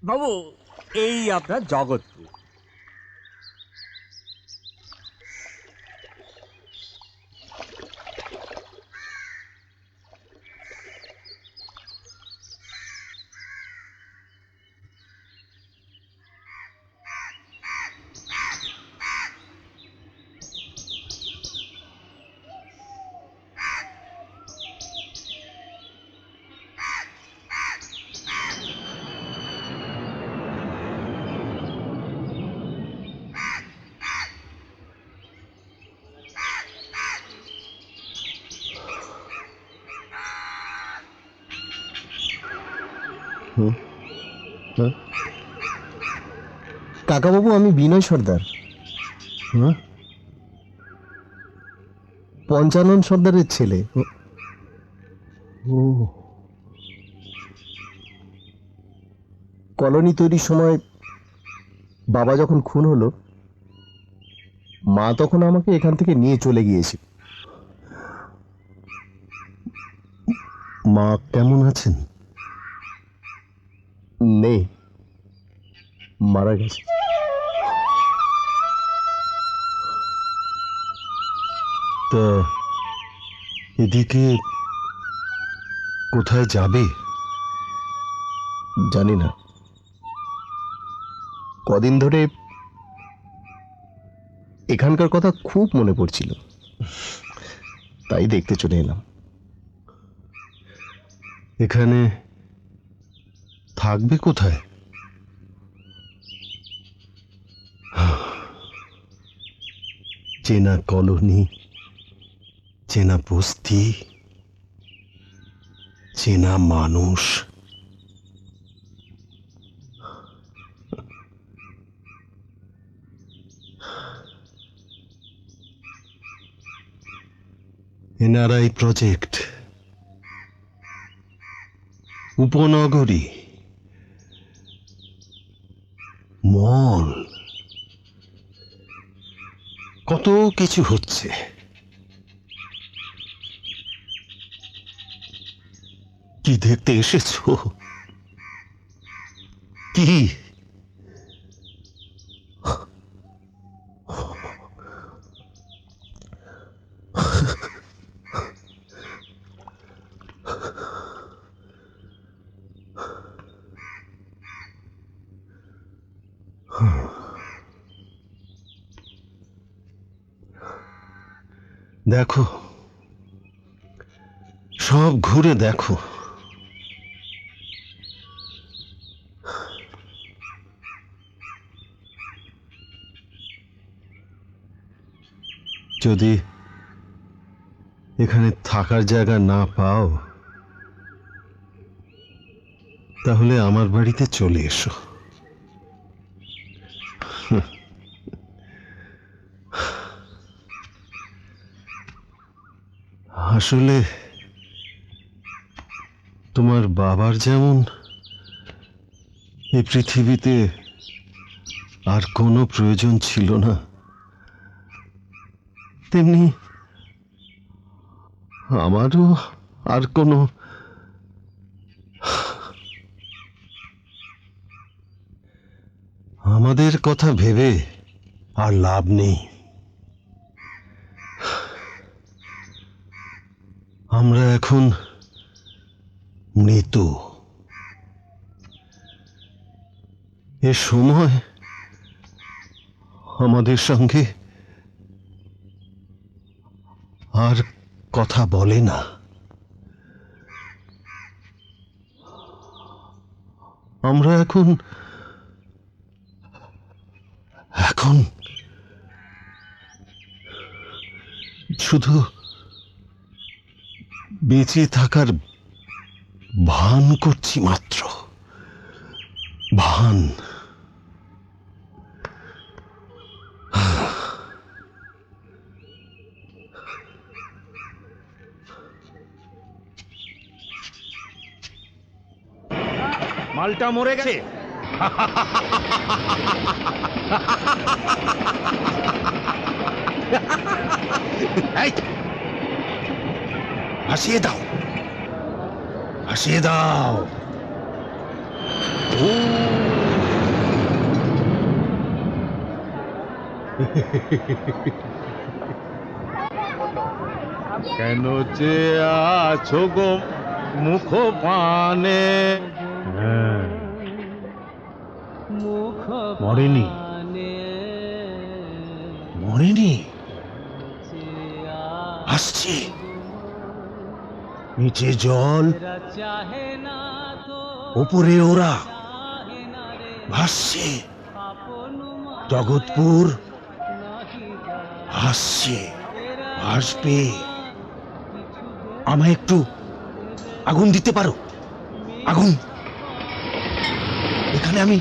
বাবু, এই আপনার জগৎপুর। কাকাবাবু, আমি বিনয় সর্দার। পঞ্চানন সর্দারের ছেলে। কলোনি তৈরির সময় বাবা যখন খুন হলো, মা তখন আমাকে এখান থেকে নিয়ে চলে গিয়েছিল। মা কেমন আছেন? নেই, মারা গেছে। তা এদিকে কোথায় যাবে জানি না। কদিন ধরে এখানকার কথা খুব মনে পড়ছিল, তাই দেখতে চলে এলাম। এখানে থাকবে কোথায়? চেনা কলোনি, চেনা বস্তি, চেনা মানুষ। এনআরআই প্রজেক্ট, উপনগরী, মল, কত কিছু হচ্ছে। কি দেখতে এসেছো? কি? দেখো, সব ঘুরে দেখো। যদি এখানে থাকার জায়গা না পাও তাহলে আমার বাড়িতে চলে এসো। আসলে তোমার বাবার যেমন এই পৃথিবীতে আর কোনো প্রয়োজন ছিল না, তেমনি আমারও আর কোনো আমাদের কথা ভেবে আর লাভ নেই। আমরা এখন মৃত। এ সময় আমাদের সঙ্গে আর কথা বলে না। আমরা এখন এখন শুধু বেঁচে থাকার ভান করছি মাত্র, ভান। মালটা মরে গেছে। এই, ভাসিয়ে দাও, ভাসিয়ে দাও। কেন চেয়ে আছো গো মুখ পানে? মরেনি, মরেনি, আসছে। নিচে জল, উপরে ওরা, ভাসছে। জগৎপুর ভাসছে, ভাসবে। আমায় একটু আগুন দিতে পারো? আগুন। এখানে আমি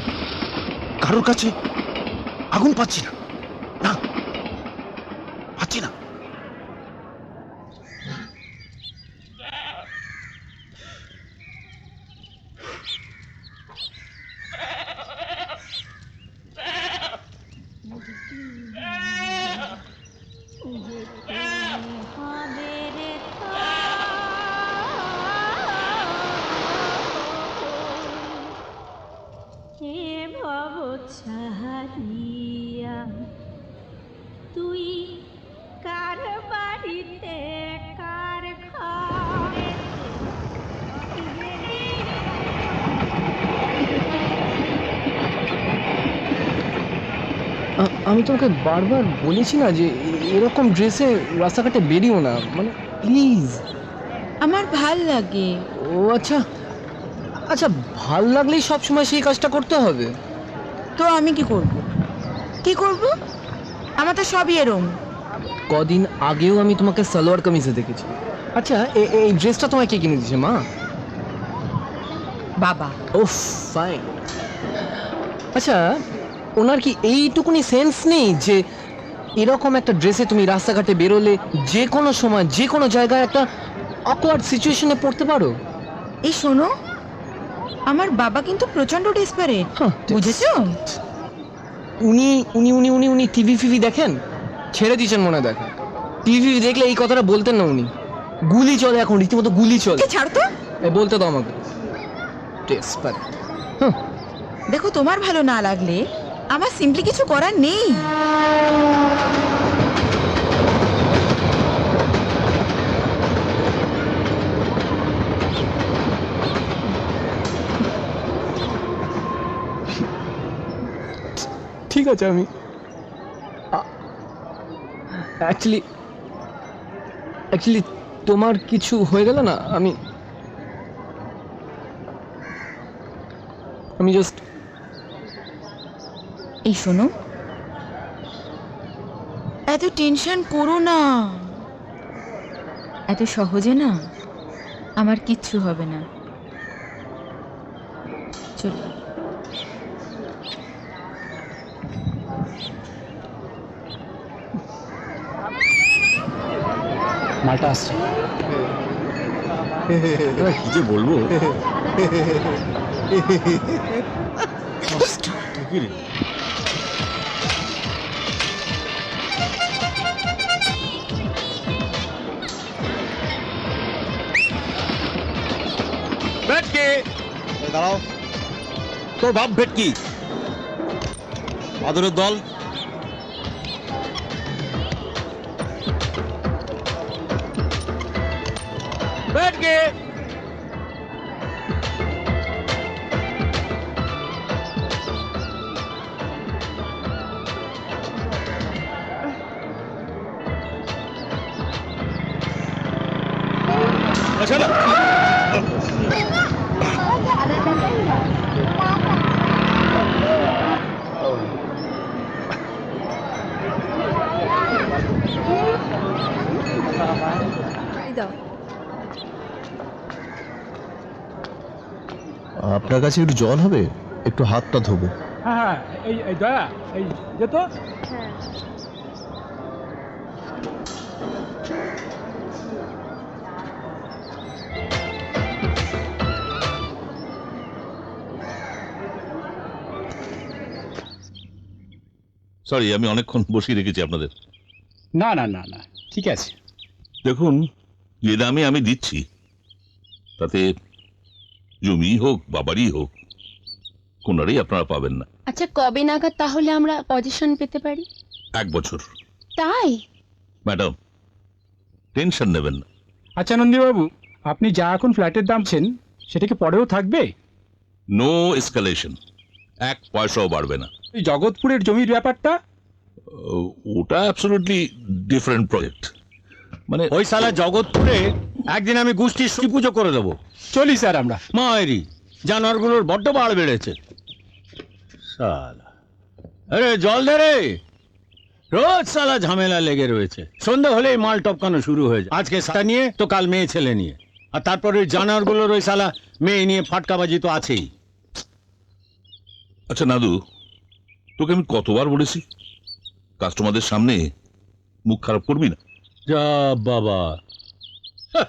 কারোর কাছে আগুন পাচ্ছি না, না পাচ্ছি না। ছাড়িয়া তুই কার বাড়িতে কার ঘরে আমি তোমাকে বারবার বলেছি না যে এরকম ড্রেসে রাস্তাঘাটে বেরিও না, মানে প্লিজ। আমার ভাল লাগে। ও আচ্ছা আচ্ছা, ভাল লাগলেই সবসময় সেই কাজটা করতে হবে? তো আমি কি করব? কি করব? আমার তো সবই এরম। কদিন আগেও আমি তোমাকে সালোয়ার কামিজে দেখেছি। আচ্ছা, এই ড্রেসটা তোমায় কে কিনে দিয়েছে? মা? বাবা। ওফ, ফাইন। আচ্ছা, ওনার কি এইটুকুনি সেন্স নেই যে এরকম একটা ড্রেসে তুমি রাস্তাঘাটে বেরোলে যে কোনো সময় যে কোনো জায়গায় একটা অকওয়ার্ড সিচুয়েশনে পড়তে পারো? এই শোনো, আমার বাবা কিন্তু প্রচন্ড ডেসপারেট, বুঝেছো? উনি উনি উনি উনি উনি টিভি ফিভি দেখেন? ছেড়ে দিয়েছেন মনে দেখা। টিভি দেখলে এই কথাটা বলতেন না উনি। গুলি চলে এখন, রীতিমতো গুলি চলে। ছাড় তো। বলতে দাও আমাকে। ডেসপারেট। দেখো, তোমার ভালো না লাগলে আমার সিম্পলি কিছু করার নেই। ঠিক আছে, আমি অ্যাকচুয়ালি তোমার কিছু হয়ে গেল না, আমি জাস্ট। এই শোনো, এত টেনশন করো না, এত সহজে না আমার কিচ্ছু হবে না। চলো। মালটা আসছে। কি যে বলবো। কি রে? ভেটকি, দাঁড়াও। তোর বাপ ভেটকি, আদরের দল। ভেটকি, আচ্ছা না। আপনার কাছে একটু জল হবে? একটু হাতটা ধোবো। হ্যাঁ হ্যাঁ, এই দয়া, এই যেত। সরি, আমি অনেকক্ষণ বসিয়ে রেখেছি আপনাদের। না না না না, ঠিক আছে। দেখুন, যে দামে আমি দিচ্ছি তাতে জমি হোক বাবারই হোক, কোনারই আপনারা পাবেন না। আচ্ছা, কবে নাগাদ তাহলে আমরা পজিশন পেতে পারি? 1 বছর। তাই? ম্যাডাম, টেনশন নেবেন না। আচ্ছা নন্দীবাবু, আপনি যা এখন ফ্ল্যাটের দাম ছেন সেটা কি পরেও থাকবে? নো এসকালেশন, 1 পয়সাও বাড়বে না। এই জগৎপুরের জমির ব্যাপারটা? ওটা অ্যাবসলিউটলি ডিফারেন্ট প্রজেক্ট। মানে ওই সালা জগৎপুরে একদিন আমি গোষ্ঠীর শ্রী পুজো করে দেবো। চলি স্যার আমরা। মায়েরি, জানোয়ারগুলোর বড্ড বাড় বেড়েছে। সালা, আরে জল দে রে। রোজ সালা ঝামেলা লেগে রয়েছে, সন্ধ্যা হলেই মাল টপকানো শুরু হয়ে যায়। আজকে সালা নিয়ে তো কাল মেয়ে ছেলে নিয়ে, আর তারপরে ওই জানোয়ারগুলোর ওই সালা মেয়ে নিয়ে ফাটকাবাজি তো আছেই। আচ্ছা নাদু, তোকে আমি কতবার বলেছি কাস্টমারদের সামনে মুখ খারাপ করবি না। যা বাবা, হাহ,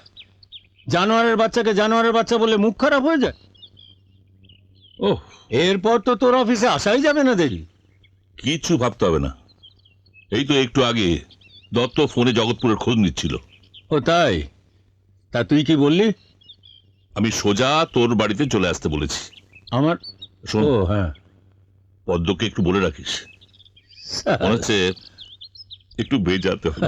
জানোয়ারের বাচ্চাকে জানোয়ারের বাচ্চা বলে মুখ খারাপ হয়ে যায়। ওহ, এরপর তো তোর অফিসে আসাই যাবে না দেখি। কিছু ভাবতে হবে না। এই তো একটু আগে দত্ত ফোনে জগৎপুরের খোঁজ নিচ্ছিল। ও তাই? তা তুই কি বললি? আমি সোজা তোর বাড়িতে চলে আসতে বলেছি। আমার শোন, ও হ্যাঁ, পদ্মকে একটু বলে রাখিস, মনে হচ্ছে একটু ভেজাতে হবে।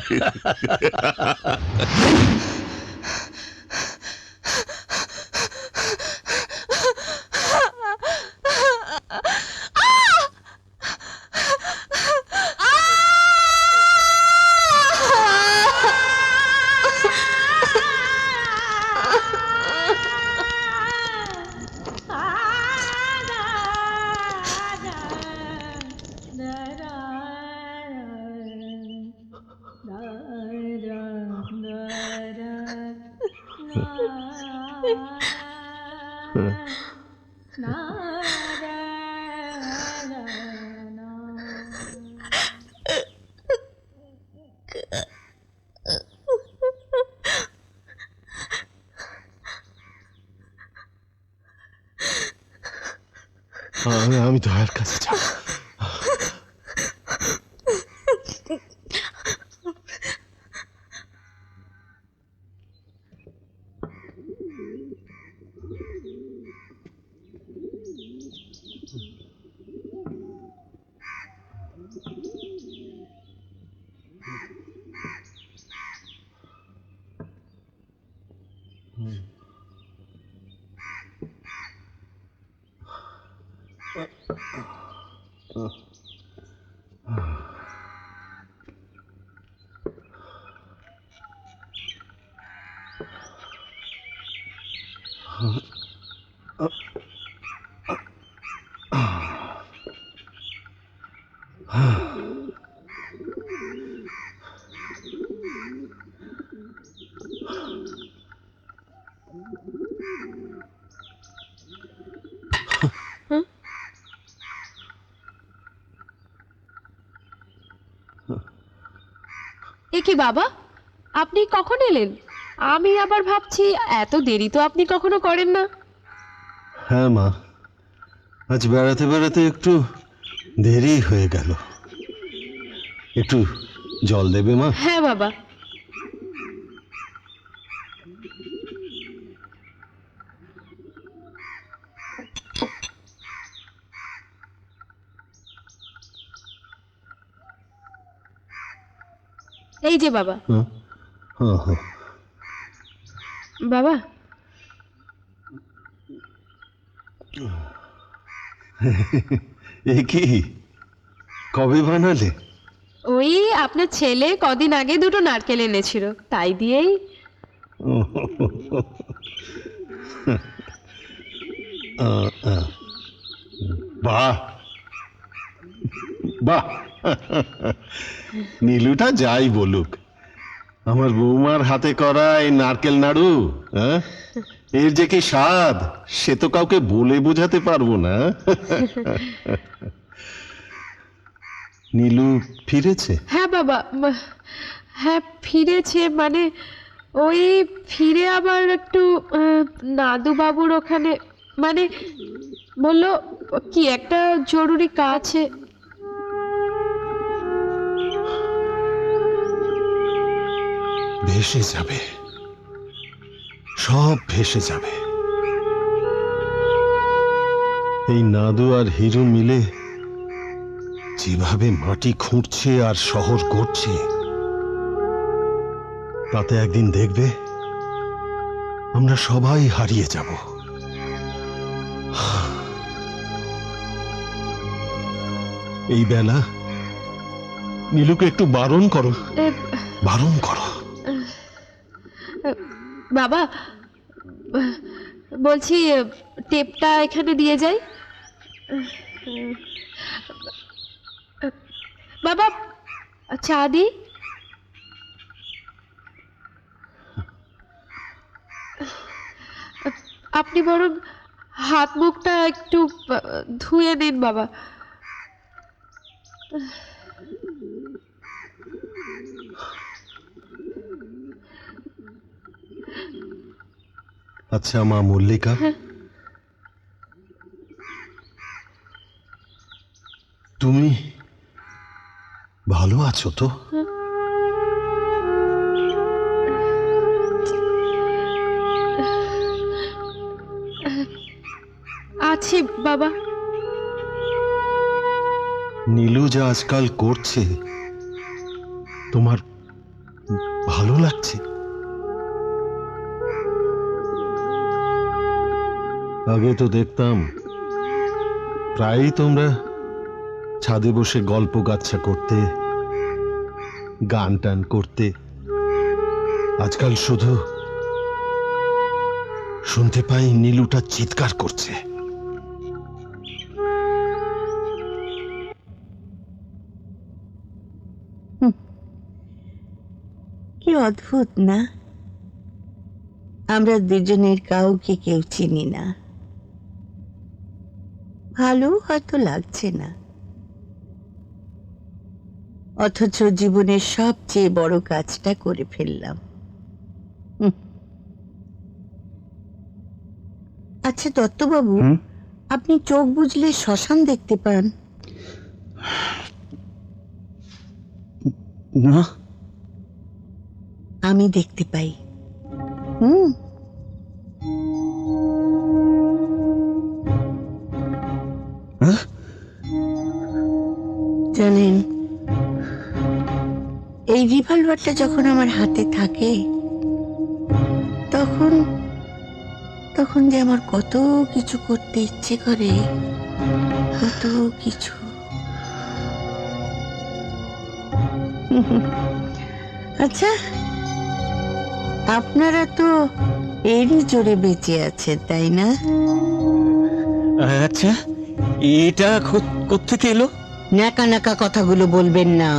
আমি দয়ার কাছে যাব। এ কি বাবা, আপনি কখন এলেন? আমি আবার ভাবছি এত দেরি তো আপনি কখনো করেন না। হ্যাঁ মা, আজ বেড়াতে বেড়াতে একটু দেরি হয়ে গেল। একটু জল দেবে মা? হ্যাঁ বাবা। এই যে বাবা। হ্যাঁ হ্যাঁ হ্যাঁ। বাবা, এ কি, কবে বানালে? ওই আপনার ছেলে কদিন আগে দুটো নারকেল এনেছিল, তাই দিয়েই। বাহ বাহ, নীলুটা যাই বলুক, আমার বৌমার হাতে করা এই নারকেল নাড়ু, হ্যাঁ, এর যে কি স্বাদ সে তো কাউকে বলে বোঝাতে পারবো না। নীলু ফিরেছে? হ্যাঁ বাবা, হ্যাঁ ফিরেছে, মানে ওই ফিরে আবার একটু নাদু বাবুর ওখানে, মানে বললো কি একটা জরুরি কাজ আছে। ভেসে যাবে, সব ভেসে যাবে। এই নাদু আর হিরু মিলে যেভাবে মাটি খুঁড়ছে আর শহর গড়ছে, তাতে একদিন দেখবে আমরা সবাই হারিয়ে যাব। এই বেলা নীলুকে একটু বারণ করো, বারণ করো। বাবা বলছি, টেপটা এখানে দিয়ে যাই। বাবা চা দি। আপনি বরং হাত মুখটা একটু ধুয়ে নিন বাবা। আচ্ছা মা মল্লিকা, তুমি ভালো আছো তো? আছি বাবা। নীলু যা আজকাল করছে তোমার ভালো লাগছে? আগে তো দেখতাম প্রায়ই তোমরা ছাদে বসে গল্প গাচ্ছা করতে, গান টান করতে। আজকাল শুধু শুনতে পাই নীলুটা চিৎকার করছে। কি অদ্ভুত না, আমরা দুজনের কাউকে কেউ চিনি না, ভালো হয়তো লাগছে না, অথচ জীবনের সবচেয়ে বড় কাজটা করে ফেললাম। আচ্ছা দত্তবাবু, আপনি চোখ বুজলে শ্মশান দেখতে পান? না, আমি দেখতে পাই। জানেন, এই রিভলভারটা যখন আমার হাতে থাকে তখন তখন যে আমার কত কিছু করতে ইচ্ছে করে, কত কিছু। আচ্ছা, আপনারা তো এরই জোরে বেঁচে আছেন, তাই না? আচ্ছা এটা কোত্থেকে এলো? ন্যাকা ন্যাকা কথাগুলো বলবেন না।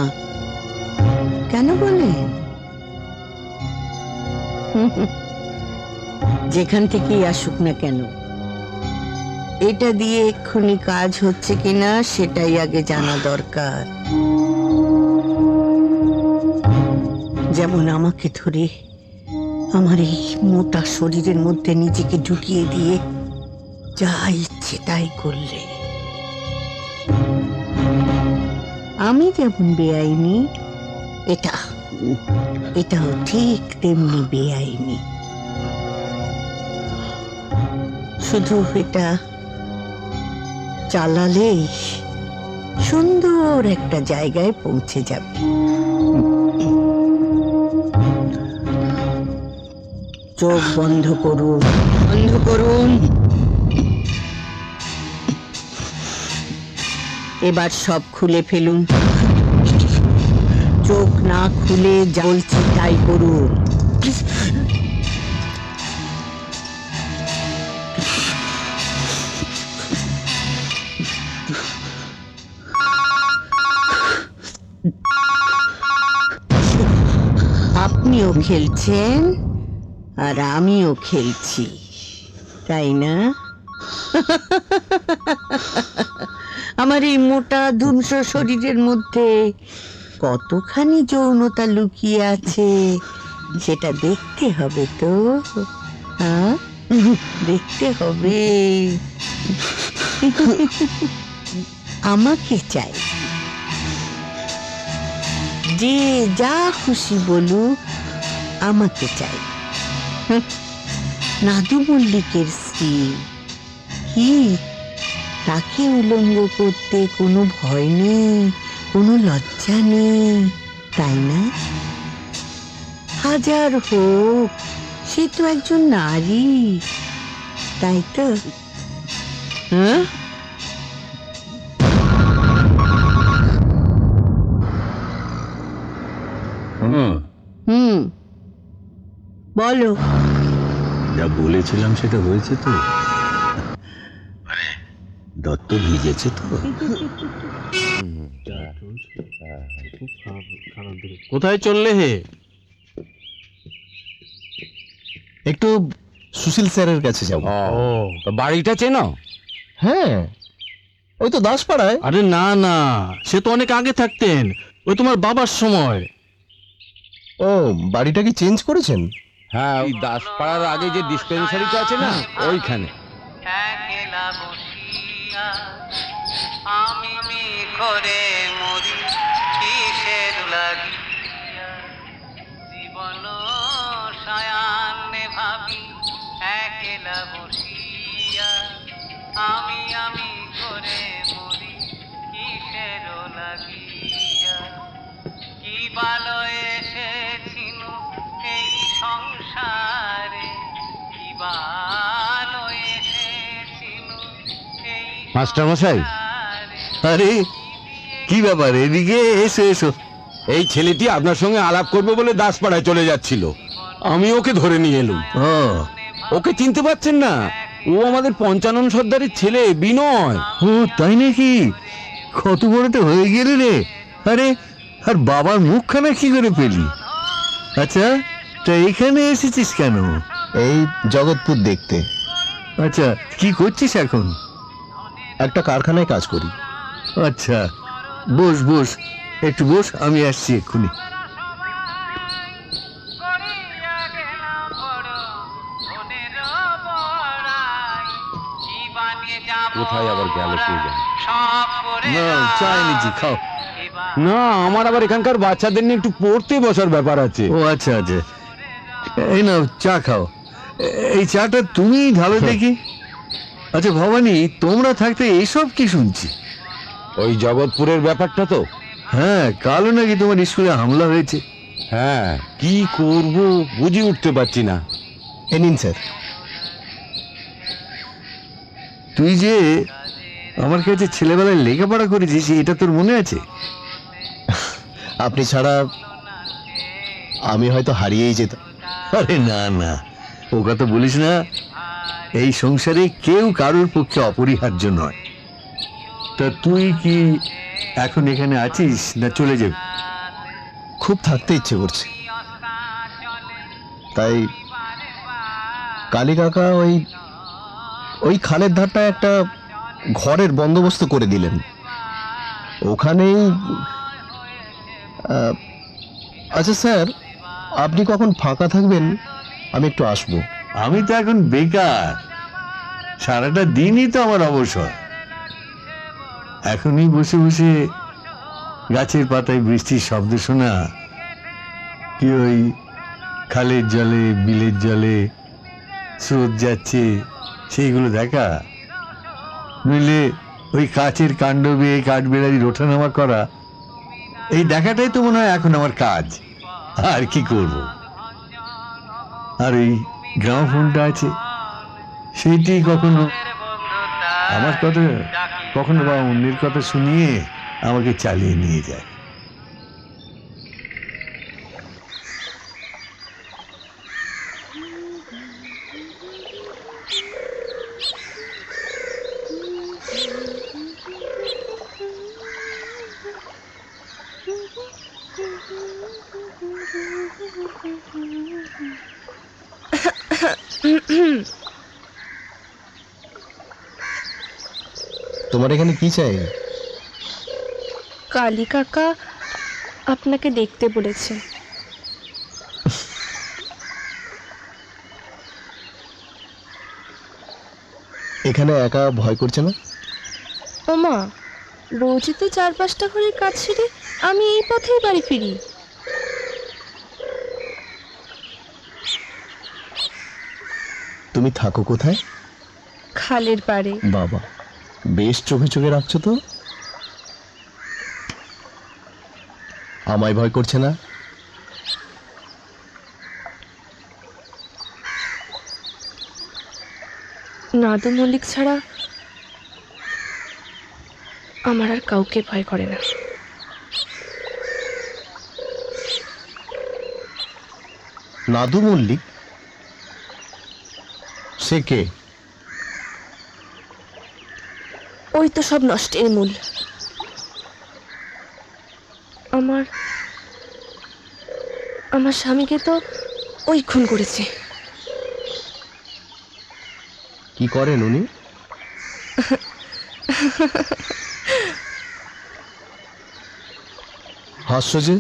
কেন বলেন? যেখান থেকেই আসুক না কেন, এটা দিয়ে এক্ষুনি কাজ হচ্ছে কিনা সেটাই আগে জানা দরকার। যেমন আমাকে ধরে আমার এই মোটা শরীরের মধ্যে নিজেকে ঢুকিয়ে দিয়ে যা ইচ্ছে তাই করলে। আমি যেমন বেআইনি, এটাও ঠিক তেমনি বেআইনি। শুধু এটা চালালেই সুন্দর একটা জায়গায় পৌঁছে যাবে। চোখ বন্ধ করুন, বন্ধ করুন। এবার সব খুলে ফেলুন। চোখ না খুলে যা বলছি তাই করুন। আপনিও খেলছেন আর আমিও খেলছি, তাই না? আমার এই মোটা ধুমস শরীরের মধ্যে কতখানি যৌনতা লুকিয়ে আছে সেটা দেখতে হবে তো, হ্যাঁ? দেখতে হবে। আমাকে চাই, যে যা খুশি বলুক, আমাকে চাই। নাদু মল্লিকের স্ত্রী কি, তাকে উলঙ্গ করতে কোনো ভয় নেই, কোনো লজ্জা নেই, তাই না? হাজার হোক, সে তো একজন নারী, তাই তো? হ্যাঁ? বলো। যা বলেছিলাম সেটা হয়েছে তো? দত্ত ভিজেছে তো? কোথায় চললে হে? একটু সুশীল স্যারের কাছে যাব। বাড়িটা চেনো? হ্যাঁ, ওই তো দাসপাড়ায়। আরে না না, সে তো অনেক আগে থাকতেন, ওই তোমার বাবার সময়। ও, বাড়িটা কি চেঞ্জ করেছেন? হ্যাঁ, ওই দাসপাড়ার আগে যে ডিসপেন্সারিটা আছে না, ওইখানে। আমি করে মরি কিসের লাগিয়া, জীবন সায়ান্নে ভাবি একলা বসিয়া, আমি করে মরি কিসের লাগিয়া, কি ভালো এসেছিল এই সংসারে, কি ভালো এসেছিল এই মাস্টার মশাই, আরে কি ব্যাপার, এদিকে এসো এসো। এই ছেলেটি আপনার সঙ্গে আলাপ করবে বলে দাসপাড়ায় চলে যাচ্ছিল, আমি ওকে ধরে নিয়ে এলুম। ওকে চিনতে পারছেন না? ও আমাদের পঞ্চানন সর্দারের ছেলে বিনয়। ও তাই নাকি? কত বড়টা হয়ে গেলে রে। আরে, আর বাবার মুখখানা কি করে পেলি? আচ্ছা, তা এখানে এসেছিস কেন? এই জগৎপুর দেখতে। আচ্ছা, কি করছিস এখন? একটা কারখানায় কাজ করি। আচ্ছা, বস বস, একটু বস, আমি আসছি এক্ষুনি। কোথায় আবার গেল কে জানে। না, চা এনেছি, খাও। না, আমার আবার এখানকার বাচ্চাদের নিয়ে একটু পড়তে বসার ব্যাপার আছে। ও আচ্ছা আচ্ছা, এই নাও চা খাও। এই চাটা তুমি ঢালো দেখি। আচ্ছা ভবানী, তোমরা থাকতে এসব কি শুনছি? ওই জগৎপুরের ব্যাপারটা তো। হ্যাঁ, কালও নাকি তোমার স্কুলে হামলা হয়েছে। হ্যাঁ, কি করব বুঝে উঠতে পারছি না। এ নিন স্যার। তুই যে আমার কাছে ছেলেবেলায় লেখাপড়া করেছিস, এটা তোর মনে আছে? আপনি ছাড়া আমি হয়তো হারিয়েই যেতাম। আরে না না, ও কথা বলিস না। এই সংসারে কেউ কারোর পক্ষে অপরিহার্য নয়। তা তুই কি এখন এখানে আছিস না চলে যাবি? খুব থাকতে ইচ্ছে করছে, তাই কালী কাকা ওই খালের ধারটা একটা ঘরের বন্দোবস্ত করে দিলেন। ওখানেই। আচ্ছা স্যার, আপনি কখন ফাঁকা থাকবেন আমি একটু আসবো। আমি তো এখন বেকার, সারাটা দিনই তো আমার অবসর। এখনই বসে বসে গাছের পাতায় বৃষ্টির শব্দ শোনা, কি ওই খালের জলে বিলের জলে স্রোত যাচ্ছে সেইগুলো দেখা, নইলে ওই কাচের কাণ্ড বেয়ে কাঠবেড়ালির ওঠানামা করা, এই দেখাটাই তো মনে হয় এখন আমার কাজ। আর কি করব? আর এই গ্রামোফোনটা আছে, সেইটি কখনো আমার কথা, কখনো বা অন্যের কথা শুনিয়ে আমাকে চালিয়ে নিয়ে যায়। তোমার এখানে কি চাই? কালী কাকা আপনাকে দেখতে বলেছে। এখানে একা ভয় করছে না? ওমা, রোজই তো 4-5টা ঘরের কাজ সেরে আমি এই পথেই বাড়ি ফিরি। তুমি থাকো কোথায়? খালের পাড়ে। বাবা, বেশ চোখে চোখে রাখছো তো। আমায় ভয় করছে না? নাদু মল্লিক ছাড়া আমার আর কাউকে ভয় করে না। নাদু মল্লিক? সে কে? ওই তো সব নষ্টের মূল। আমার স্বামীকে তো ওই খুন করেছে। কি করেন উনি? হাস্য যে।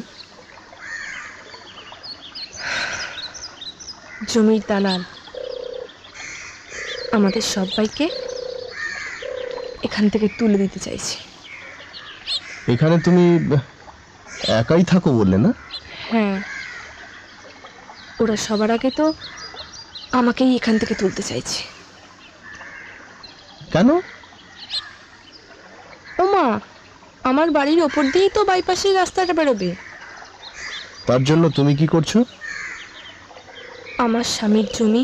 জমির দালাল আমাদের সবাইকে এখান থেকে তুলে দিতে চাইছে। এখানে তুমি একাই থাকো বললে না? হ্যাঁ, ওরা সবার আগে তো আমাকেই এখান থেকে তুলতে চাইছে। কেন? ওমা, আমার বাড়ির ওপর দিয়েই তো বাইপাসের রাস্তাটা বেরোবে। তার জন্য তুমি কি করছো? আমার স্বামীর জমি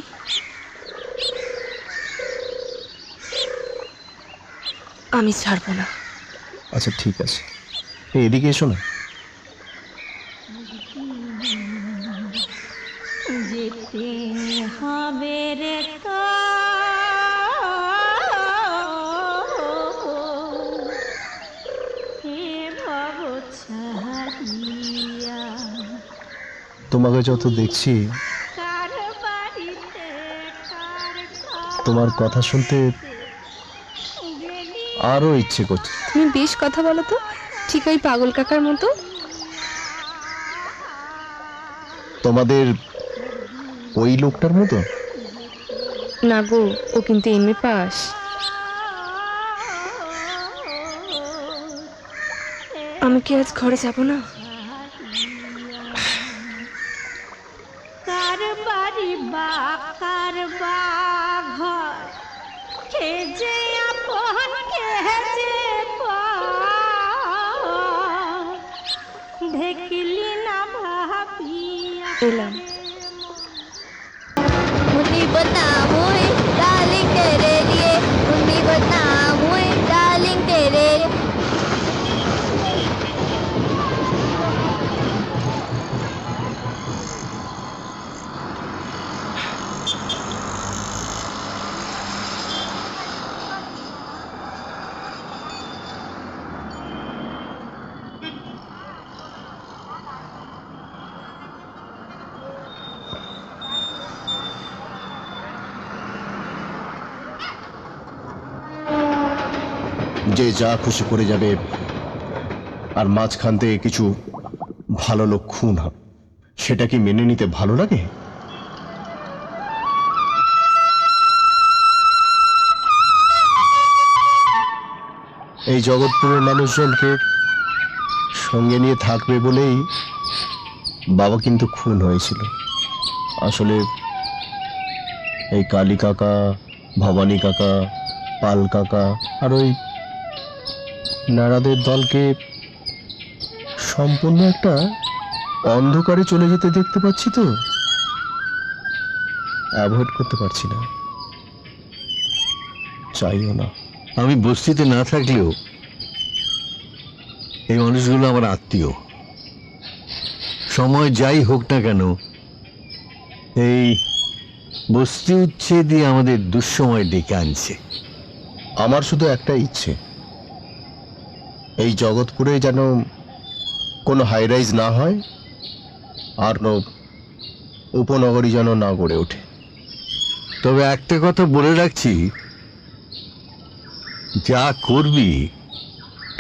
আমি ছাড়বো না। আচ্ছা ঠিক আছে, এদিকে এসো না। যেতে হবে রে তোমাকে যত দেখছি তোমার কথা শুনতে আরো ইচ্ছে করছে। তুমি বেশ কথা বলো তো, ঠিক ওই পাগল কাকার মতো। তোমাদের ওই লোকটার মতো? না গো, ও কিন্তু এমএ পাস। আমি কি আজ ঘরে যাব না? কার বাড়ি বা কার বা ঘর, কে যে আপন কে যে পর, ঢেকিলি না ভাবিয়া এলাম। मुन्नी बताऊं डार्लिंग तेरे लिए, मुन्नी बताऊं डार्लिंग तेरे लिए। যে যা খুশি করে যাবে আর মাঝখান থেকে কিছু ভালো লোক খুন হবে, সেটা কি মেনে নিতে ভালো লাগে? এই জগৎপুরের মানুষজনকে সঙ্গে নিয়ে থাকবে বলেই বাবা কিন্তু খুন হয়েছিল। আসলে এই কালী কাকা, ভবানী কাকা, পাল কাকা আর ওই নারাদের দলকে সম্পূর্ণ একটা অন্ধকারে চলে যেতে দেখতে পাচ্ছি, তো অ্যাভয়েড করতে পারছি না, চাইও না। আমি বস্তিতে না থাকলেও এই মানুষগুলো আমার আত্মীয়। সময় যাই হোক না কেন, এই বস্তি উচ্ছেদই আমাদের দুঃসময় ডেকে আনছে। আমার শুধু একটা ইচ্ছে, এই জগৎপুরে যেন কোনো হাই রাইজ না হয় আর উপনগরী যেন না গড়ে ওঠে। তবে একটা কথা বলে রাখছি, যা করবি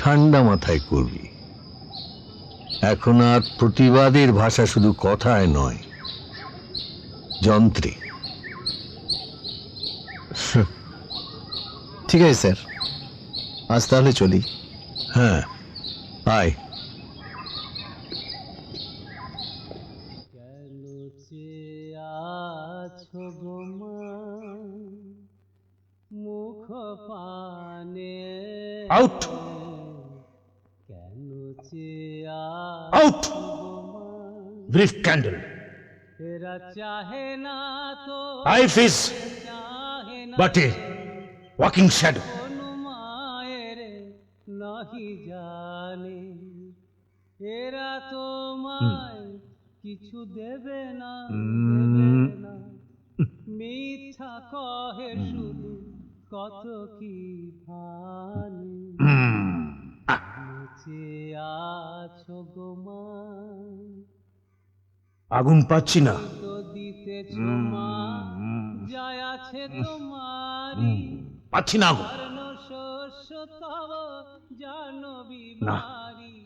ঠান্ডা মাথায় করবি। এখন আর প্রতিবাদের ভাষা শুধু কথায় নয়, যন্ত্রে। ঠিক আছে স্যার, আজ তাহলে চলি। হ্যাঁ, আয়। মুখ পানে আউট আউট ব্রিফ ক্যান্ডেল तेरा चाहे ना तो life is but A walking shadow. মায়ের নাহি জানে এরা তোমায় কিছু দেবে না, মিথ্যা কহে শুধু কত কি ভানে আছো গো মা, আগুন পাচ্ছি না। তো দিতেছ মা যায় আছে তোমারি, পাচ্ছি না আগুন। শস্য তব জানো বিমারি।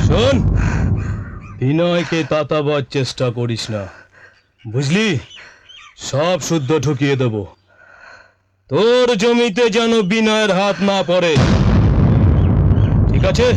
শোন, বিনয়কে তাতাবার চেষ্টা করিস না, বুঝলি? সব শুদ্ধ ঠকিয়ে দেব। তোর জমিতে যেন বিনয়ের হাত না পড়ে, ঠিক আছে?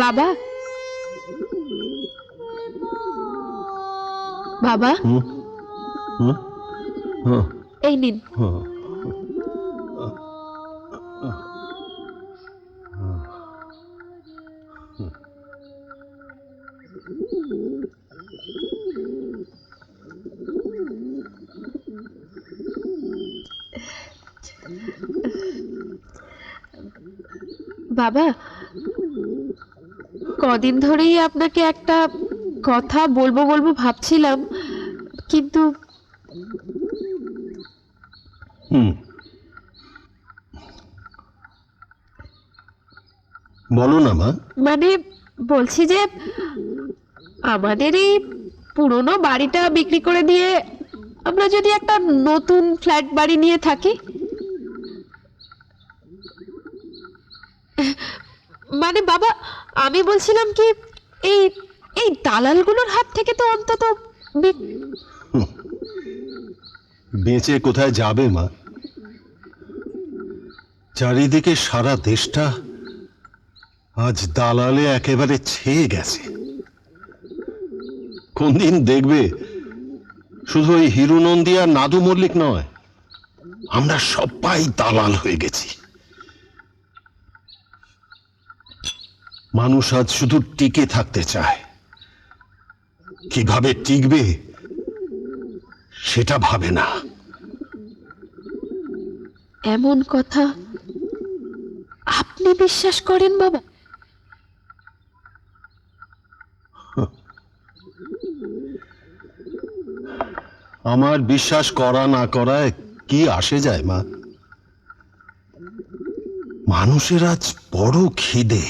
বাবা, বাবা, এই নিন। বাবা, কদিন ধরেই আপনাকে একটা কথা বলবো বলবো ভাবছিলাম, কিন্তু বলো না মা। মানে বলছি যে আমাদের এই পুরনো বাড়িটা বিক্রি করে দিয়ে আমরা যদি একটা নতুন ফ্ল্যাট বাড়ি নিয়ে থাকি। মানে বাবা, আমি বলছিলাম কি, এই এই দালালগুলোর হাত থেকে তো অন্তত বেঁচে কোথায় যাবে মা? চারিদিকে সারা দেশটা আজ দালালে একেবারে ছেয়ে গেছে। কোন দিন দেখবে শুধু ওই হিরু নন্দী আর নাদু মল্লিক নয়, আমরা সবাই দালাল হয়ে গেছি। মানুষ আজ শুধু টিকে থাকতে চায়, কিভাবে টিকবে সেটা ভাবে না। এমন কথা আপনি বিশ্বাস করেন বাবা? আমার বিশ্বাস করা না করায় কি আসে যায় মা? মানুষের আজ বড় খিদে,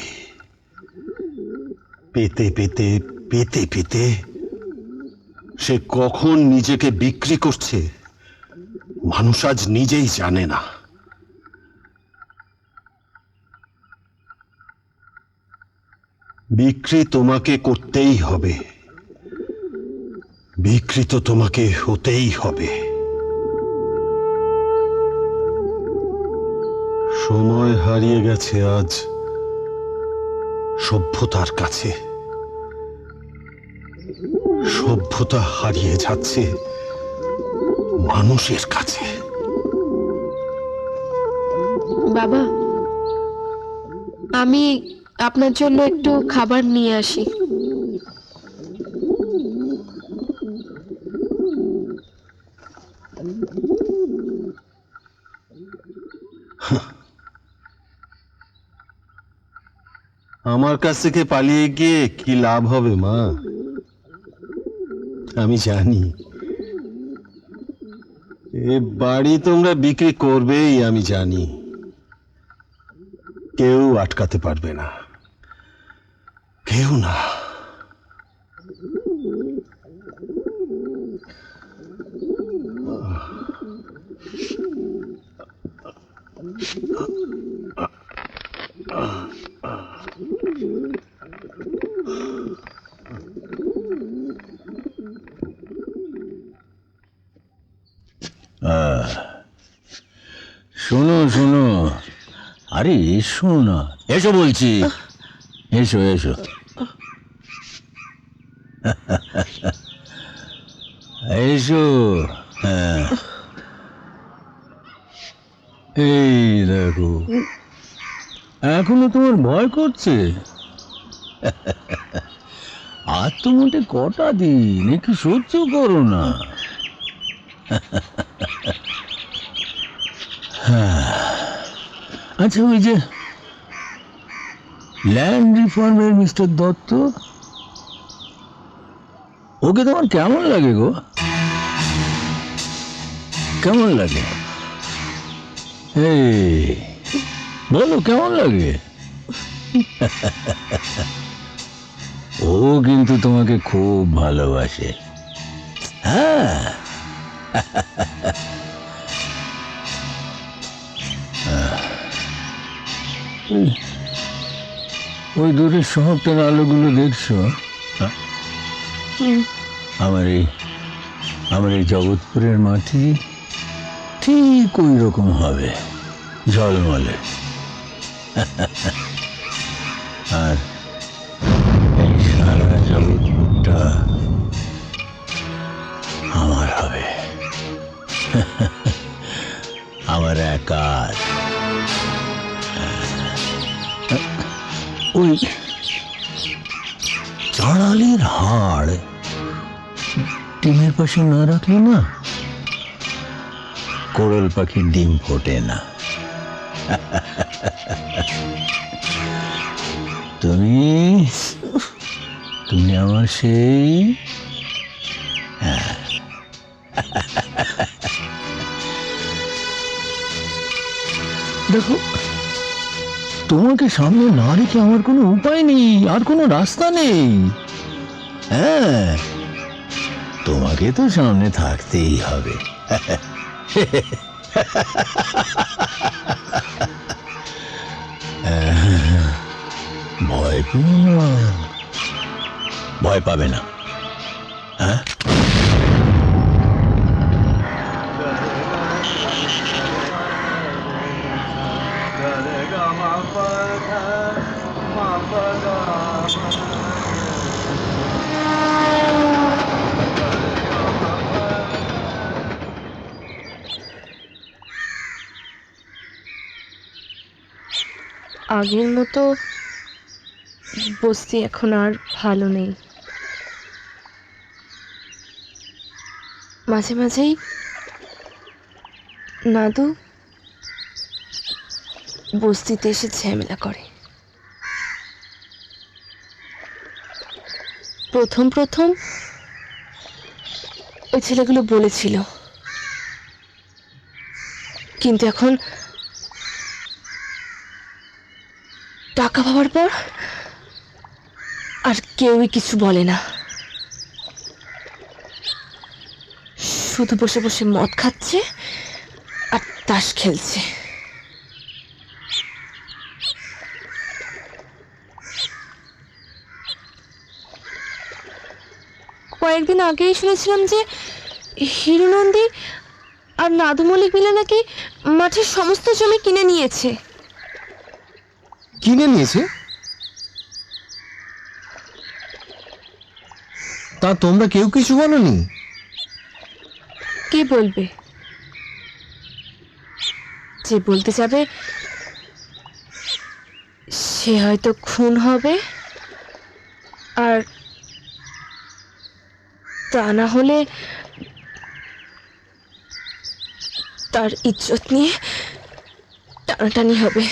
পেতে পেতে পেতে পেতে সে কখন নিজেকে বিক্রি করছে মানুষ আজ নিজেই জানে না। বিক্রি তোমাকে করতেই হবে, বিক্রি তো তোমাকে হতেই হবে। সময় হারিয়ে গেছে আজ সভ্যতার কাছে, সভ্যতা হারিয়ে যাচ্ছে মানুষের কাছে। বাবা, আমি আপনার জন্য একটু খাবার নিয়ে আসি। আমার কাছ থেকে পালিয়ে গিয়ে কি লাভ হবে মা? আমি জানি এ বাড়ি তোমরা বিক্রি করবেই, আমি জানি। কেউ আটকাতে পারবে না, কেউ না। শোনো শোনো, আরে এসো না, এসো বলছি, এসো এসো। এসো। হ্যাঁ, এই দেখো, এখনো তোমার ভয় করছে? আর তো মোটে কটা দিন, একটু সহ্য করো না। আচ্ছা, ওই যে ল্যান্ড রিফর্মের মিস্টার দত্ত, ওকে তোমার কেমন লাগে গো? কেমন লাগে? এই বলো, কেমন লাগে? ও কিন্তু তোমাকে খুব ভালোবাসে। হ্যাঁ, ওই দূরের শহরটার আলোগুলো দেখছো? আমার এই জগৎপুরের মাটি ঠিক ওই রকম হবে, ঝলমলে। আর এই সারা জগৎপুরটা আমার হবে, আমার একার। ওই চাঁড়ালের হাড় ডিমের পাশে না রাখলে না, কোড়ল পাখির ডিম ফোটে না। তুমি তুমি আমার সেই দেখো, তোমাকে সামনে না রেখে আমার কোনো উপায় নেই, আর কোনো রাস্তা নেই। হ্যাঁ, তোমাকে তো সামনে থাকতেই হবে। ভয় পেও না, ভয় পাবে না। হ্যাঁ, আগের মতো বস্তি এখন আর ভালো নেই। মাঝে মাঝেই নাদু বস্তিতে এসে ঝামেলা করে। প্রথম প্রথম ওই ছেলেগুলো বলেছিল, কিন্তু এখন টাকা পাওয়ার পর আর কেউই কিছু বলে না, শুধু বসে বসে মদ খাচ্ছে আর তাস খেলছে। কয়েকদিন আগেই শুনেছিলাম যে হিরুনন্দী আর নাদু মল্লিক মিলে নাকি মাঠের সমস্ত জমি কিনে নিয়েছে। কিনে নিয়েছে? তা তোমরা কেউ কিছু বলনি? কে বলবে? যে বলতে যাবে সে হয়তো খুন হবে, আর তা না হলে তার ইজ্জত নিয়ে টানাটানি হবে।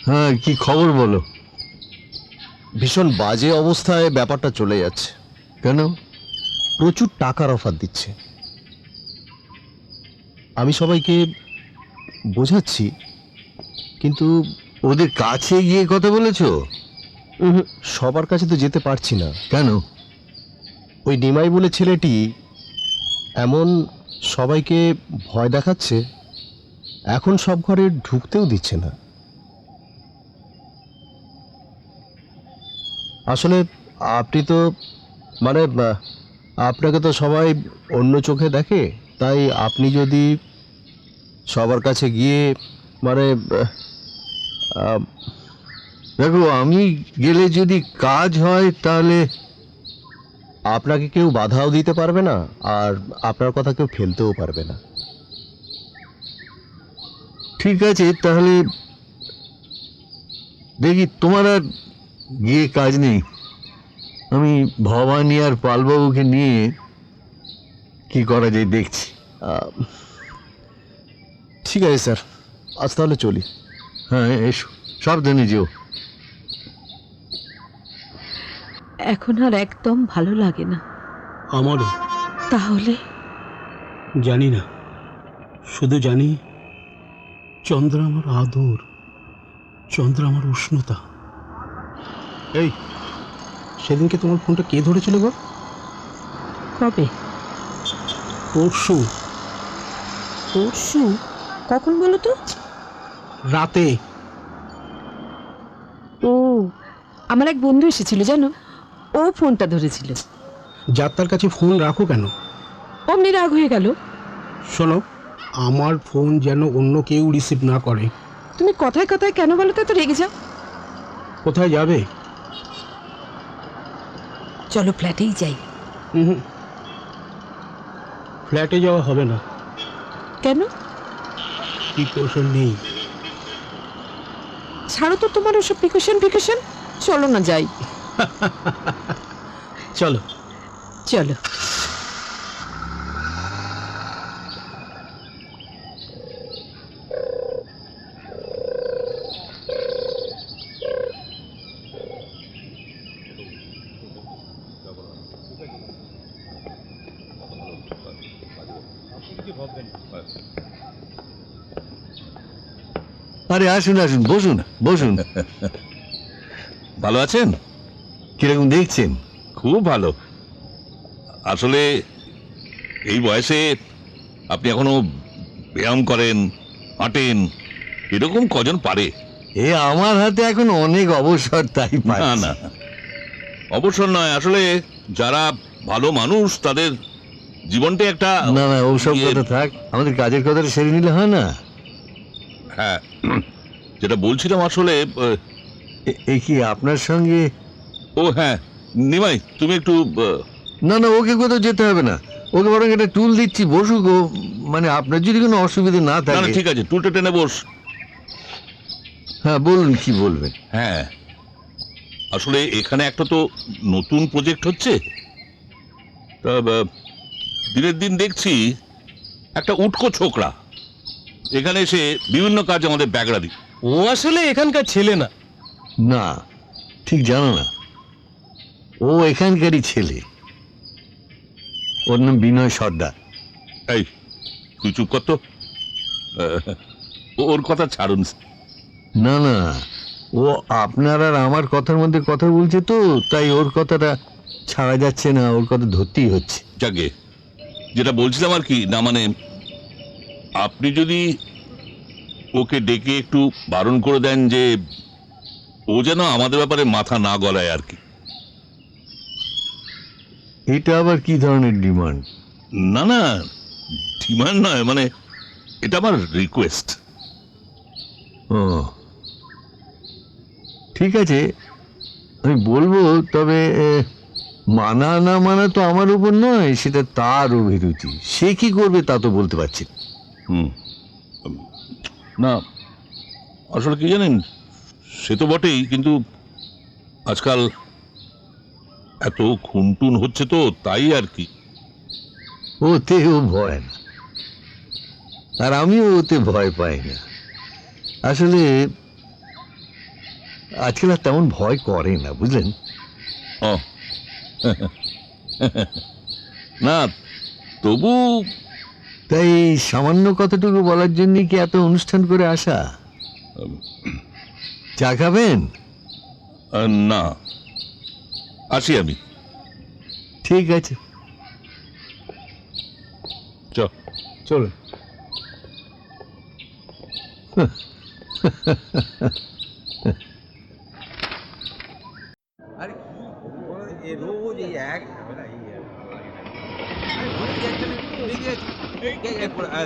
হ্যাঁ, কি খবর বলো। ভীষণ বাজে অবস্থায় ব্যাপারটা চলে যাচ্ছে। কেন? প্রচুর টাকার অফার দিচ্ছে। আমি সবাইকে বোঝাচ্ছি, কিন্তু ওদের কাছে গিয়ে কথা বলেছো? সবার কাছে তো যেতে পারছি না। কেন? ওই নিমাই বলে ছেলেটি এমন সবাইকে ভয় দেখাচ্ছে, এখন সব ঘরে ঢুকতেও দিচ্ছে না। আসলে আপনি তো মানে আপনাকে তো সবাই অন্য চোখে দেখে, তাই আপনি যদি সবার কাছে গিয়ে মানে দেখো, আমি গেলে যদি কাজ হয় তাহলে আপনাকে কেউ বাধাও দিতে পারবে না, আর আপনার কথা কেউ ফেলতেও পারবে না। ঠিক আছে, তাহলে দেখি। তোমার আর গিয়ে কাজ নেই, আমি ভবানী আর পালবাবুকে নিয়ে কি করা যায় দেখছি। ঠিক আছে স্যার, আজ তাহলে চলি। হ্যাঁ, এসো, সাবধানে যেও। এখন আর একদম ভালো লাগে না। আমারও। তাহলে জানি না, শুধু জানি চন্দ্র আমার আদর, চন্দ্র আমার উষ্ণতা। এই, সেদিনকে তোমার ফোনটা কে ধরেছিল গো? কবে? পরশু পরশু? কখন বলো তো? রাতে। ও, আমার এক বন্ধু এসেছিল জানো, ও ফোনটা ধরেছিল। যার তার কাছে ফোন রাখো কেন? অমনি রাগ হয়ে গেল। শোনো, আমার ফোন যেন অন্য কেউ রিসিভ না করে। তুমি কথায় কথায় কেন বলো তো এত রেগে যাও? কোথায় যাবে? চলো ফ্ল্যাটেই যাই। ফ্ল্যাটে যাওয়া হবে না। কেন? প্রিকশন নেই। ছাড়ো তো তোমার ওসব প্রিকশন। চলো না যাই। চলো চলো। আরে আসুন আসুন, বসুন বসুন। ভালো আছেন? কিরকম দেখছেন? খুব ভালো। আসলে এই বয়সে আপনি এখনো ব্যায়াম করেন, হাঁটেন, এরকম কজন পারে? এ আমার হাতে এখন অনেক অবসর, তাই না পাচ্ছি। না, অবসর নয়, আসলে যারা ভালো মানুষ তাদের জীবনটা একটা না না, ওসব ইয়ে- কথা থাক, আমাদের কাজের কথাটা সেরে নিলে হয় না? হ্যাঁ, যেটা বলছিলাম আসলে এ কি আপনার সঙ্গে? ও হ্যাঁ, নিমাই তুমি একটু না না, ওকে কোথাও যেতে হবে না, ওকে বরং একটা টুল দিচ্ছি, বসুক ও। মানে আপনার যদি কোনো অসুবিধা না না না থাকে। ঠিক আছে, টুলটা টেনে বস। হ্যাঁ বলুন, কি বলবেন? হ্যাঁ, আসলে এখানে একটা তো নতুন প্রজেক্ট হচ্ছে, তা দিনের দিন দেখছি একটা উটকো ছোকরা এখানে এসে বিভিন্ন কাজ আমাদের ব্যাগরা দিই। ও আসলে এখানকার ছেলে না। না, ঠিক জানো না, ও এখানকারই ছেলে। ওর নাম বিনয় সর্দার। এই তুই চুপ কর তো, ওর কথা ছাড়ুন। না না, ও আপনার আর আমার কথার মধ্যে কথা বলছে তো, তাই ওর কথাটা ছাড়া যাচ্ছে না, ওর কথা ধরতেই হচ্ছে। যাকে যেটা বলছিলাম আর কি, না মানে আপনি যদি ওকে ডেকে একটু বারণ করে দেন যে ও যেন আমাদের ব্যাপারে মাথা না গলায় আর কি। এটা আবার কি ধরনের ডিমান্ড? না না, ডিমান্ড নয়, মানে এটা আমার রিকোয়েস্ট। ও ঠিক আছে, আমি বলবো, তবে মানা না মানা তো আমার উপর নয়, সেটা তার অভিরুচি, সে কি করবে তা তো বলতে পারছি না। হুম, না আসলে কি জানেন, সে তো বটেই, কিন্তু আজকাল এত খুনটুন হচ্ছে তো, তাই আর কি। ওতেও ভয় না, আর আমিও ওতে ভয় পাই না। আসলে আজকাল আর তেমন ভয় করে না, বুঝলেন? ও না, তবু তাই সামান্য কথাটুকু বলার জন্য কি এত অনুষ্ঠান করে আসা? চা খাবেন? না, আসি আমি। ঠিক আছে, চলো। রোজ এই এক ঝামেলা,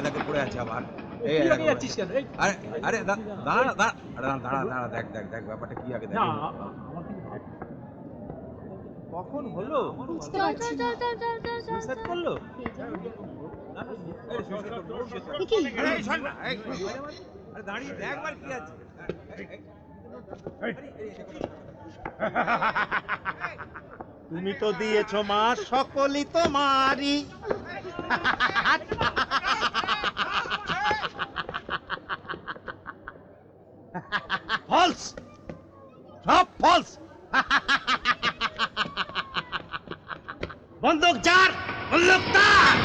দেখে পড়ে আছে আবার। আরে আরে দাঁড়া দাঁড়া দাঁড়া দাঁড়া, দেখ দেখ দেখ ব্যাপারটা কি আগে দেখ। কখন হলো? সুইসাইড করলো? আরে দাঁড়িয়ে দেখবার কি আছে? তুমি তো দিয়েছো মা, সকলই তোমারই। ফলস, সব ফলস। বন্দুক যার, বন্দুক তার।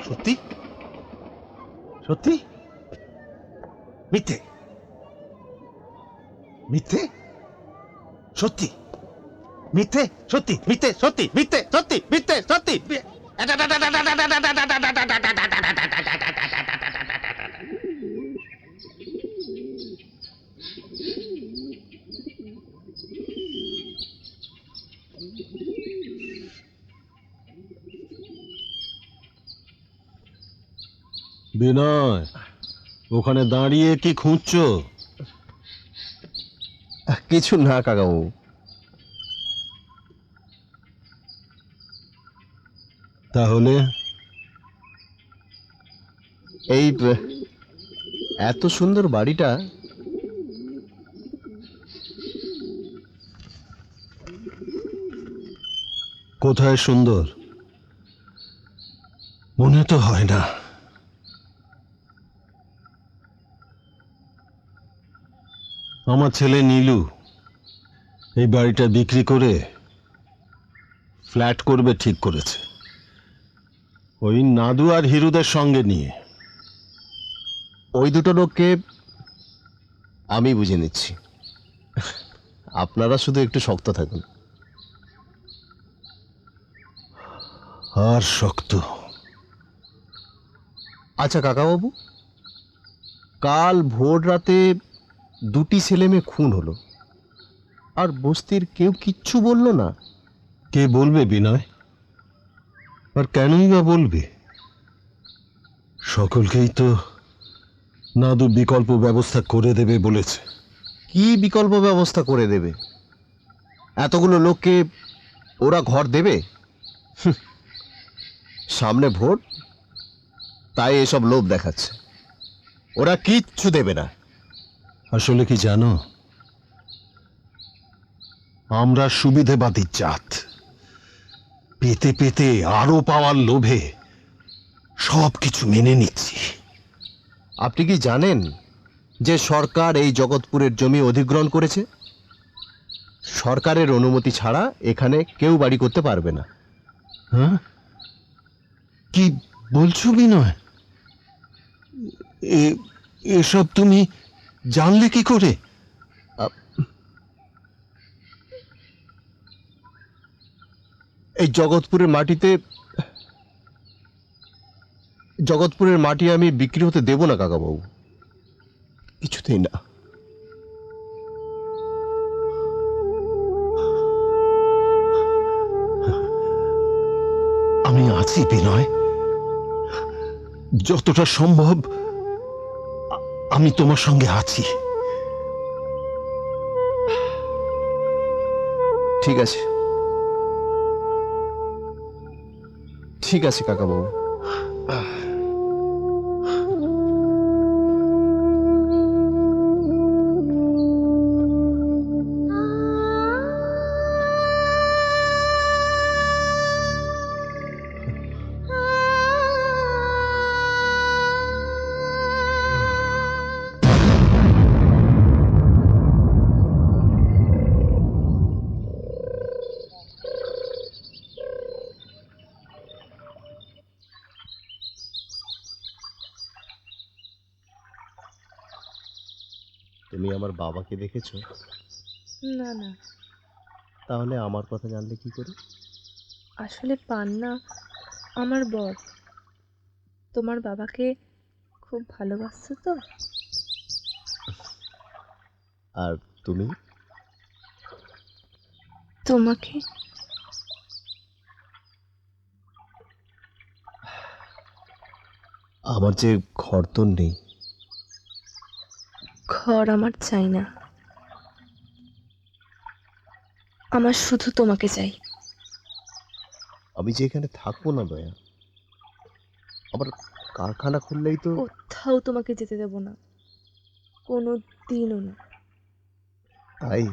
সত্যি সত্যি মিথ্যে, মিথ্যে সত্যি, মিথ্যে সত্যি, মিথ্যে সত্যি, মিথ্যে সত্যি, মিথ্যে সত্যি। বিনয়, ওখানে দাঁড়িয়ে কি খুঁজছো? কিছু না কাকাবাবু। তাহলে এই এত সুন্দর বাড়িটা কোথায় সুন্দর? মনে তো হয় না। আমার ছেলে নীলু এই বাড়িটা বিক্রি করে ফ্ল্যাট করবে ঠিক করেছে, ওই নাদু আর হিরুদের সঙ্গে নিয়ে। ওই দুটো লোককে আমি বুঝে নিচ্ছি, আপনারা শুধু একটু শক্ত থাকুন। আর শক্ত। আচ্ছা কাকাবাবু, কাল ভোর রাতে দুটি ছেলে মেয়ে খুন হলো, আর বস্তির কেউ কিচ্ছু বলল না। কে বলবে বিনয়? আর কেনই বা বলবে? সকলকেই তো নাদু বিকল্প ব্যবস্থা করে দেবে বলেছে। কি বিকল্প ব্যবস্থা করে দেবে? এতগুলো লোককে ওরা ঘর দেবে? হুঁ, সামনে ভোট, তাই এসব লোভ দেখাচ্ছে। ওরা কিচ্ছু দেবে না। আসলে কি জানো, আমরা সুবিধেবাদী জাত, পেতে পেতে আরো পাওয়ার লোভে সব কিছু মেনে নিচ্ছি। আপনি কি জানেন যে সরকার এই জগৎপুরের জমি অধিগ্রহণ করেছে? সরকারের অনুমতি ছাড়া এখানে কেউ বাড়ি করতে পারবে না। হ্যাঁ, কি বলছো বিনয়? এসব তুমি জানলে কি করে? এই জগৎপুরের মাটি আমি বিক্রি হতে দেব না কাকাবাবু, কিছুতেই না। আমি আছি বিনয়, যতটা সম্ভব আমি তোমার সঙ্গে আছি। ঠিক আছে, ঠিক আছে কাকাবাবু। তুমি আমার বাবাকে দেখেছো? না না, তাহলে আমার কথা জানলে কি করে? আসলে পান্না আমার বর তোমার বাবাকে খুব ভালোবাসতো তো। আর তুমি? তোমাকে। আমার যে ঘর তো নেই। ঘর আমার চাই না, আমার শুধু তোমাকে চাই। আমি যে এখানে থাকবো না দয়া, আবার কারখানা খুললেই তো। কোথাও তোমাকে যেতে দেব না, কোনো দিনও না। তাই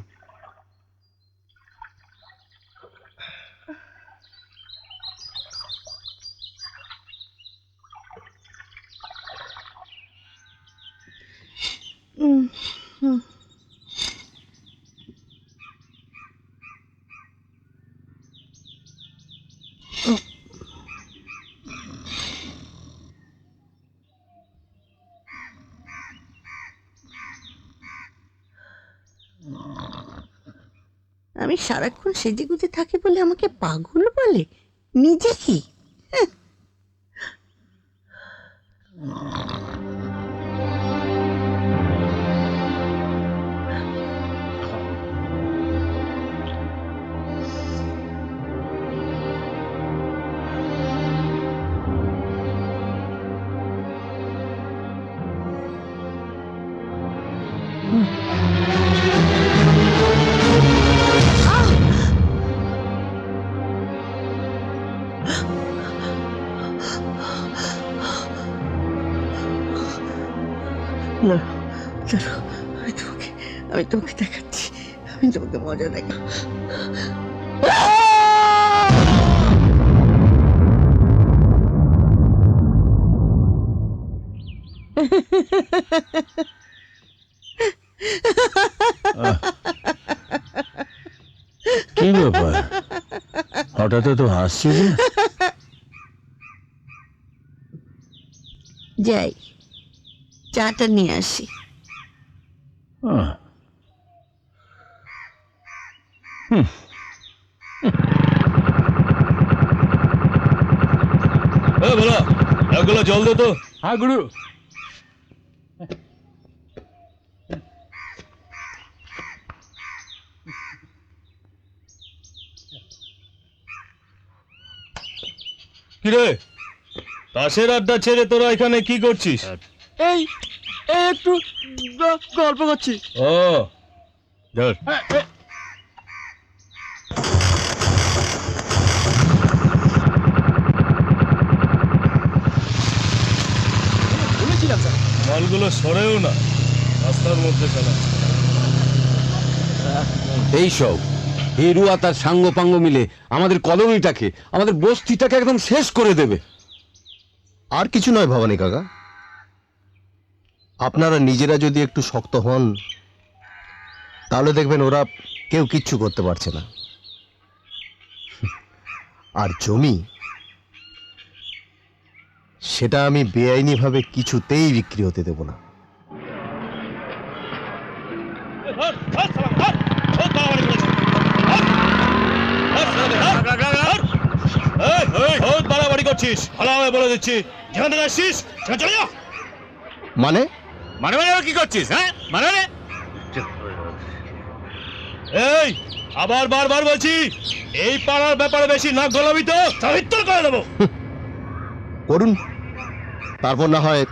আমি সারাক্ষণ সেজে গুজে থাকি বলে আমাকে পাগল বলে? নিজে কি? না, চলো, আমি তোমাকে দেখাচ্ছি, আমি তোমাকে মজা দেখাবো। কি ব্যাপার, হঠাৎ তো হাসছি যে? যাই, চাটা নিয়ে আসি। হ্যাঁ। বলো একগুলো জল দে তো। হ্যাঁ গুরু। কিরে তাসের আড্ডা ছেড়ে তোরা এখানে কি করছিস? এই একটু গল্প করছি। ও ধর। বলেছিলাম স্যার। মালগুলো সরেও না, রাস্তার মধ্যে চালা। এইসব হিরু আর তার সাঙ্গ পাঙ্গ মিলে আমাদের কলোনিটাকে, আমাদের বস্তিটাকে একদম শেষ করে দেবে। আর কিছু নয় ভবানী কাকা, আপনারা নিজেরা যদি একটু শক্ত হন তাহলে দেখবেন ওরা কেউ কিচ্ছু করতে পারছে না। আর জমি, সেটা আমি বেআইনিভাবে কিছুতেই বিক্রি হতে দেব না। বাড়াবাড়ি করছিস, ভালো হবে বলে দিচ্ছি। যেখান থেকে আসছিস সেখানে চলে যা। মানে মানে মানে কি করছিস? হ্যাঁ মানে মানে? এই আবার বারবার বলছি, এই পাড়ার ব্যাপারে বেশি নাক গলাবি তো চারিত্র করে দেবো। করুন, তারপর না হয়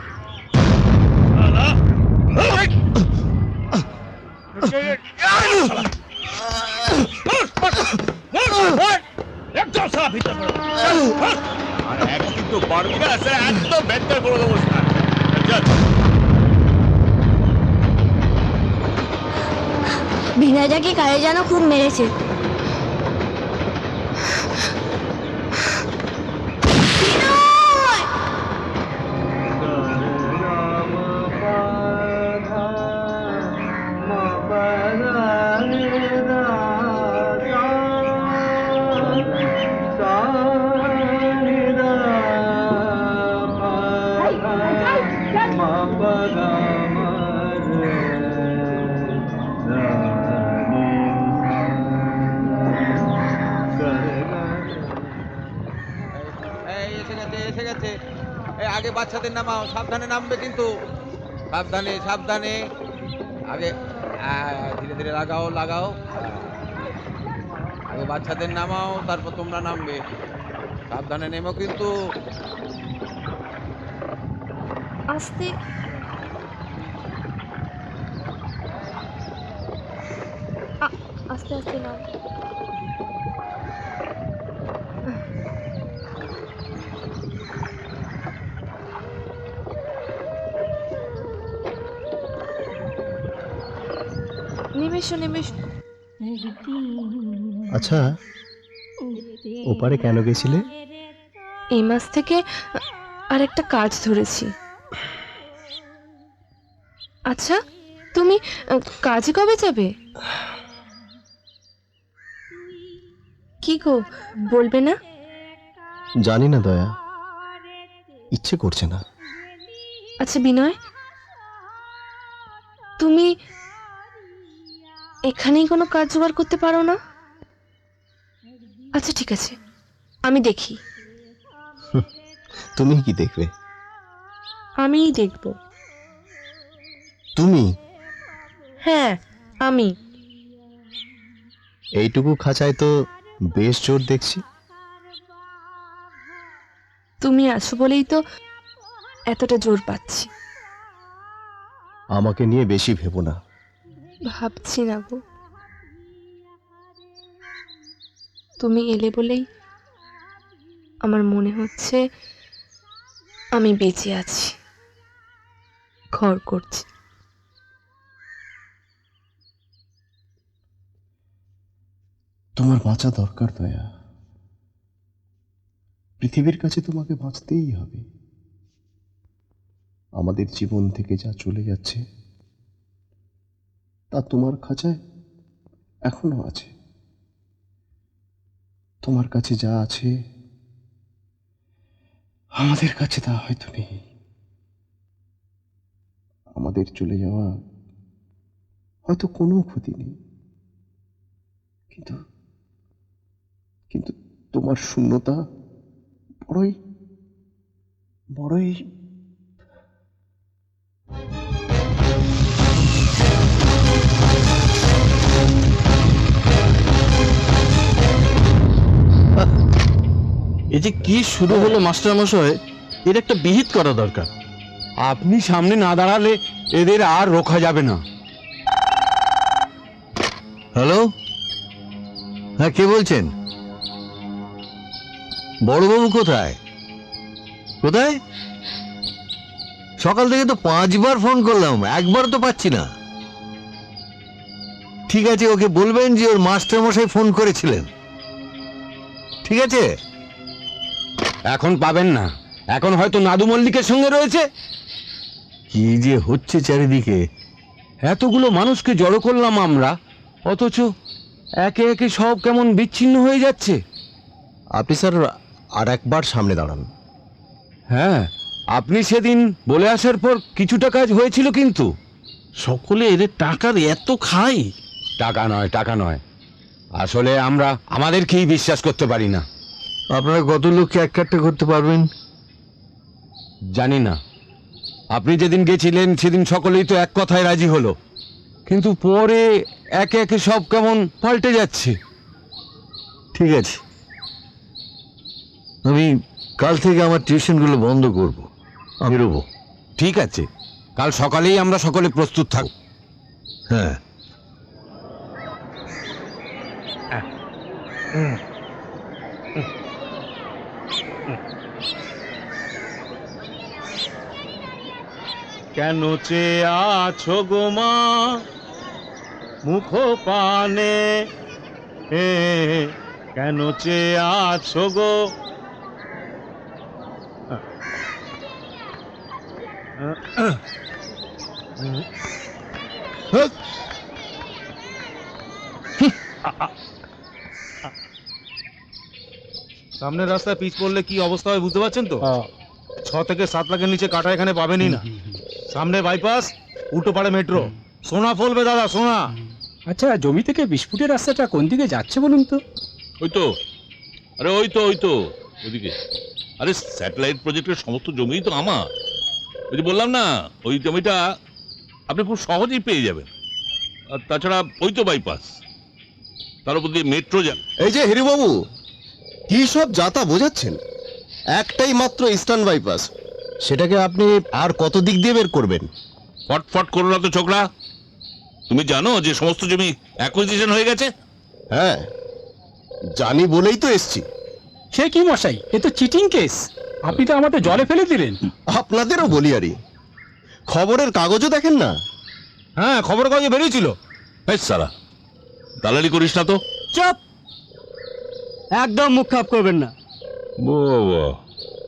একদম সারা ভিতর করে আর একদিন তো পারবি না, স্যার একদম বেন্টার করে দেবো। ভিনাজাকে কারে যেন খুব মেরেছে। এসে গেছে। এই আগে বাচ্চাদের নামাও, সাবধানে নামবে কিন্তু, সাবধানে সাবধানে। আগে ধীরে ধীরে লাগাও লাগাও। আগে বাচ্চাদের নামাও, তারপর তোমরা নামবে। সাবধানে নেমো কিন্তু। আস্তে আস্তে আস্তে নাও। নেমেশো নেমেশো। আচ্ছা, ওপারে কেন গেছিলে? এই মাস থেকে আরেকটা কাজ ধরেছি। আচ্ছা, তুমি কাজে কবে যাবে? কি গো, বলবে না? জানি না দয়া, ইচ্ছে করছে না। আচ্ছা বিনয়, তুমি এখানেই কোনো কাজ জোগাড় করতে পারো না? আচ্ছা ঠিক আছে, আমি দেখি। তুমি কি দেখবে? আমিই দেখব। তুমি? হ্যাঁ আমি। এইটুকু খাঁচায় তো বেশ জোর দেখছি। তুমি আছো বলেই তো এতটা জোর পাচ্ছি। আমাকে নিয়ে বেশি ভেবো না। ভাবছি না গো, তুমি এলে বলেই আমার মনে হচ্ছে আমি বেঁচে আছি, ঘর করছি। তোমার বাঁচা দরকার দয়া। পৃথিবীর কাছে তোমাকে বাঁচতেই হবে। আমাদের জীবন থেকে যা চলে যাচ্ছে তা তোমার খাঁচায় এখনো আছে। তোমার কাছে যা আছে আমাদের কাছে তা হয়তো নেই। আমাদের চলে যাওয়া হয়তো কোনো ক্ষতি নেই, কিন্তু কিন্তু তোমার শূন্যতা বড়ই বড়ই এ যে কি শুরু হলো মাস্টার মশাই, এর একটা বিহিত করা দরকার। আপনি সামনে না দাঁড়ালে এদের আর রোখা যাবে না। হ্যালো, হ্যাঁ কে বলছেন? বড়বাবু কোথায়? কোথায়? সকাল থেকে তো 5 বার ফোন করলাম, একবার তো পাচ্ছি না। ঠিক আছে, ওকে বলবেন যে ওর মাস্টার মশাই ফোন করেছিলেন। ঠিক আছে? এখন পাবেন না, এখন হয়তো নাদু মল্লিকের সঙ্গে রয়েছে। কি যে হচ্ছে চারিদিকে! এতগুলো মানুষকে জড়ো করলাম আমরা, অথচ একে একে সব কেমন বিচ্ছিন্ন হয়ে যাচ্ছে। আপনি স্যার আর একবার সামনে দাঁড়ান। হ্যাঁ, আপনি সেদিন বলে আসার পর কিছুটা কাজ হয়েছিল, কিন্তু সকলে এদের টাকার এত খাই। টাকা নয়, টাকা নয়, আসলে আমরা আমাদেরকেই বিশ্বাস করতে পারি না। আপনারা কত লোককে এক কাট্টা করতে পারবেন জানি না। আপনি যেদিন গেছিলেন সেদিন সকলেই তো এক কথায় রাজি হলো, কিন্তু পরে একে একে সব কেমন পাল্টে যাচ্ছে। ঠিক আছে, আমি কাল থেকে আমার টিউশনগুলো বন্ধ করব, আমি বেরোবো। ঠিক আছে, কাল সকালেই আমরা সকলে প্রস্তুত থাকব। হ্যাঁ। কেন চেয়ে আছো গো মা মুখ পানে, কেন চেয়ে আছো গো? সামনের রাস্তায় পিচ পড়লে কি অবস্থা হয় বুঝতে পারছেন তো? 6 থেকে 7 লাখের নিচে কাটা এখানে পাবেনই না। সামনে বাইপাস, উল্টো পাড়ে মেট্রো, সোনা ফলবে দাদা, সোনা। আচ্ছা, জমি থেকে 20 ফুটের রাস্তাটা কোন দিকে যাচ্ছে বলুন তো? ওই তো, আরে ওই তো ওদিকে। আরে স্যাটেলাইট প্রজেক্টের সমস্ত জমিই তো আমার। ওই যে বললাম না, ওই জমিটা আপনি খুব সহজেই পেয়ে যাবেন। আর তাছাড়া ওই তো বাইপাস, তার উপর দিয়ে মেট্রো যান। এই যে হিরুবাবু, কি সব যাতা বোঝাচ্ছেন? একটাই মাত্র ইস্টার্ন বাইপাস, সেটাকে আপনি আর কত দিক দিয়ে বের করবেন? ফটফট করো না তো ছোকরা। তুমি জানো যে সমস্ত জমি অ্যাকুইজিশন হয়ে গেছে? হ্যাঁ জানি বলেই তো এসছি। সে কি মশাই, এ তো চিটিং কেস। আপনি তো আমাদের জলে ফেলে দিলেন। আপনাদেরও বলি আরে, খবরের কাগজও দেখেন না? হ্যাঁ, খবর কাগজে বেরিয়েছিল। এই সালা, দালালি করিস না তো। চুপ, একদম মুখ খারাপ করবেন না। বাবা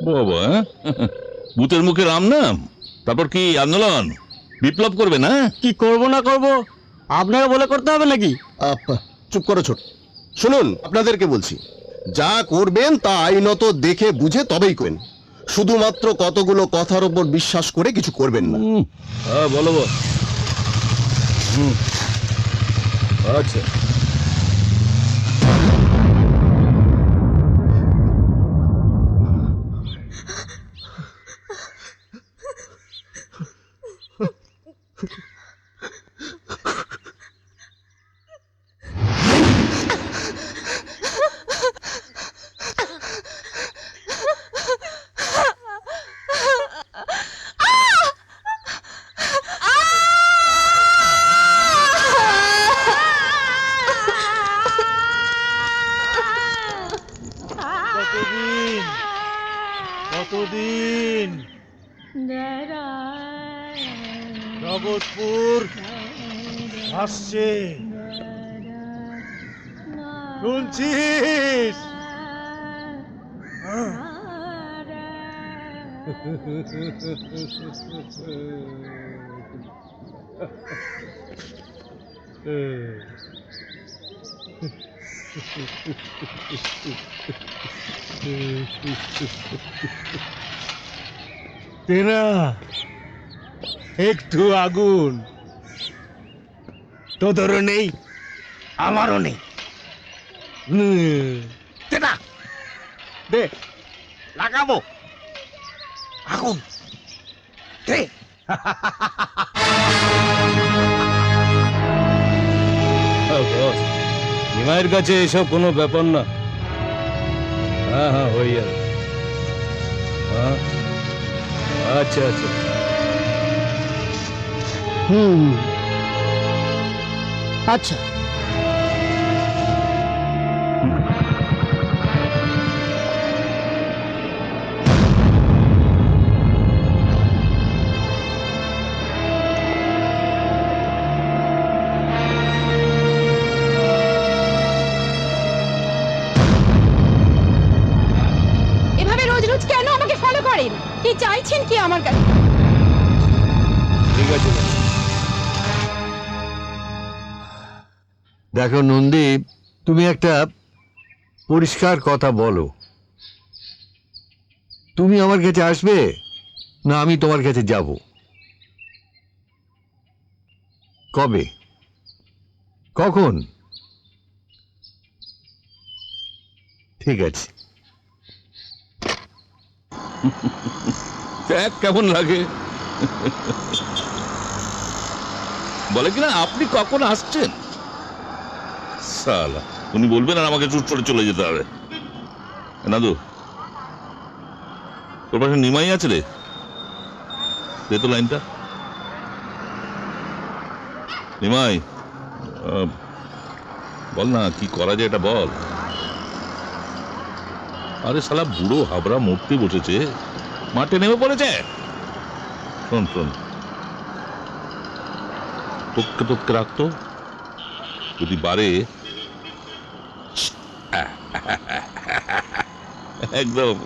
বাবা, হ্যাঁ? ভূতের মুখে রাম নাম, তারপর কি আন্দোলন, বিপ্লব করবে না? কি করব না করব আপনারা বলে করতে হবে নাকি? চুপ করো ছোট। শুনুন, আপনাদেরকে বলছি, যা করবেন তা আইনত দেখে বুঝে তবেই করেন। শুধুমাত্র কতগুলো কথার উপর বিশ্বাস করে কিছু করবেন না। হ্যাঁ বলো। আচ্ছা, কতদিন জগৎপুর আসছে, শুনছিস? তেনা একটু আগুন তোদেরও নেই আমারও নেই। তেনা দে লাগাবো আগুন দে। নিমাইয়ের কাছে এসব কোনো ব্যাপার না। হ্যাঁ হ্যাঁ হয়ে যাবে। হ্যাঁ আচ্ছা আচ্ছা। আচ্ছা এভাবে রোজ রোজ কেন আমাকে ফলো করেন? কি চাইছেন কি আমার কাছে? ঠিক আছে। দেখো নন্দী, তুমি একটা পরিষ্কার কথা বলো, তুমি আমার কাছে আসবে না আমি তোমার কাছে যাব? কবে, কখন? ঠিক আছে। দেখ কেমন লাগে। বলে কিনা আপনি কখন আসছেন? সালা উনি বলবেন আর আমাকে চুট করে চলে যেতে হবে। নাদু তোর পাশে নিমাই আছে রে, দে তো লাইনটা। নিমাই বল না কি করা যায় এটা বল। আরে শালা বুড়ো হাবড়া মরতে বসেছে, মাঠে নেমে পড়েছে। শোন শোন, টপকে টপকে রাখতো, যদি বাড়ে একদম।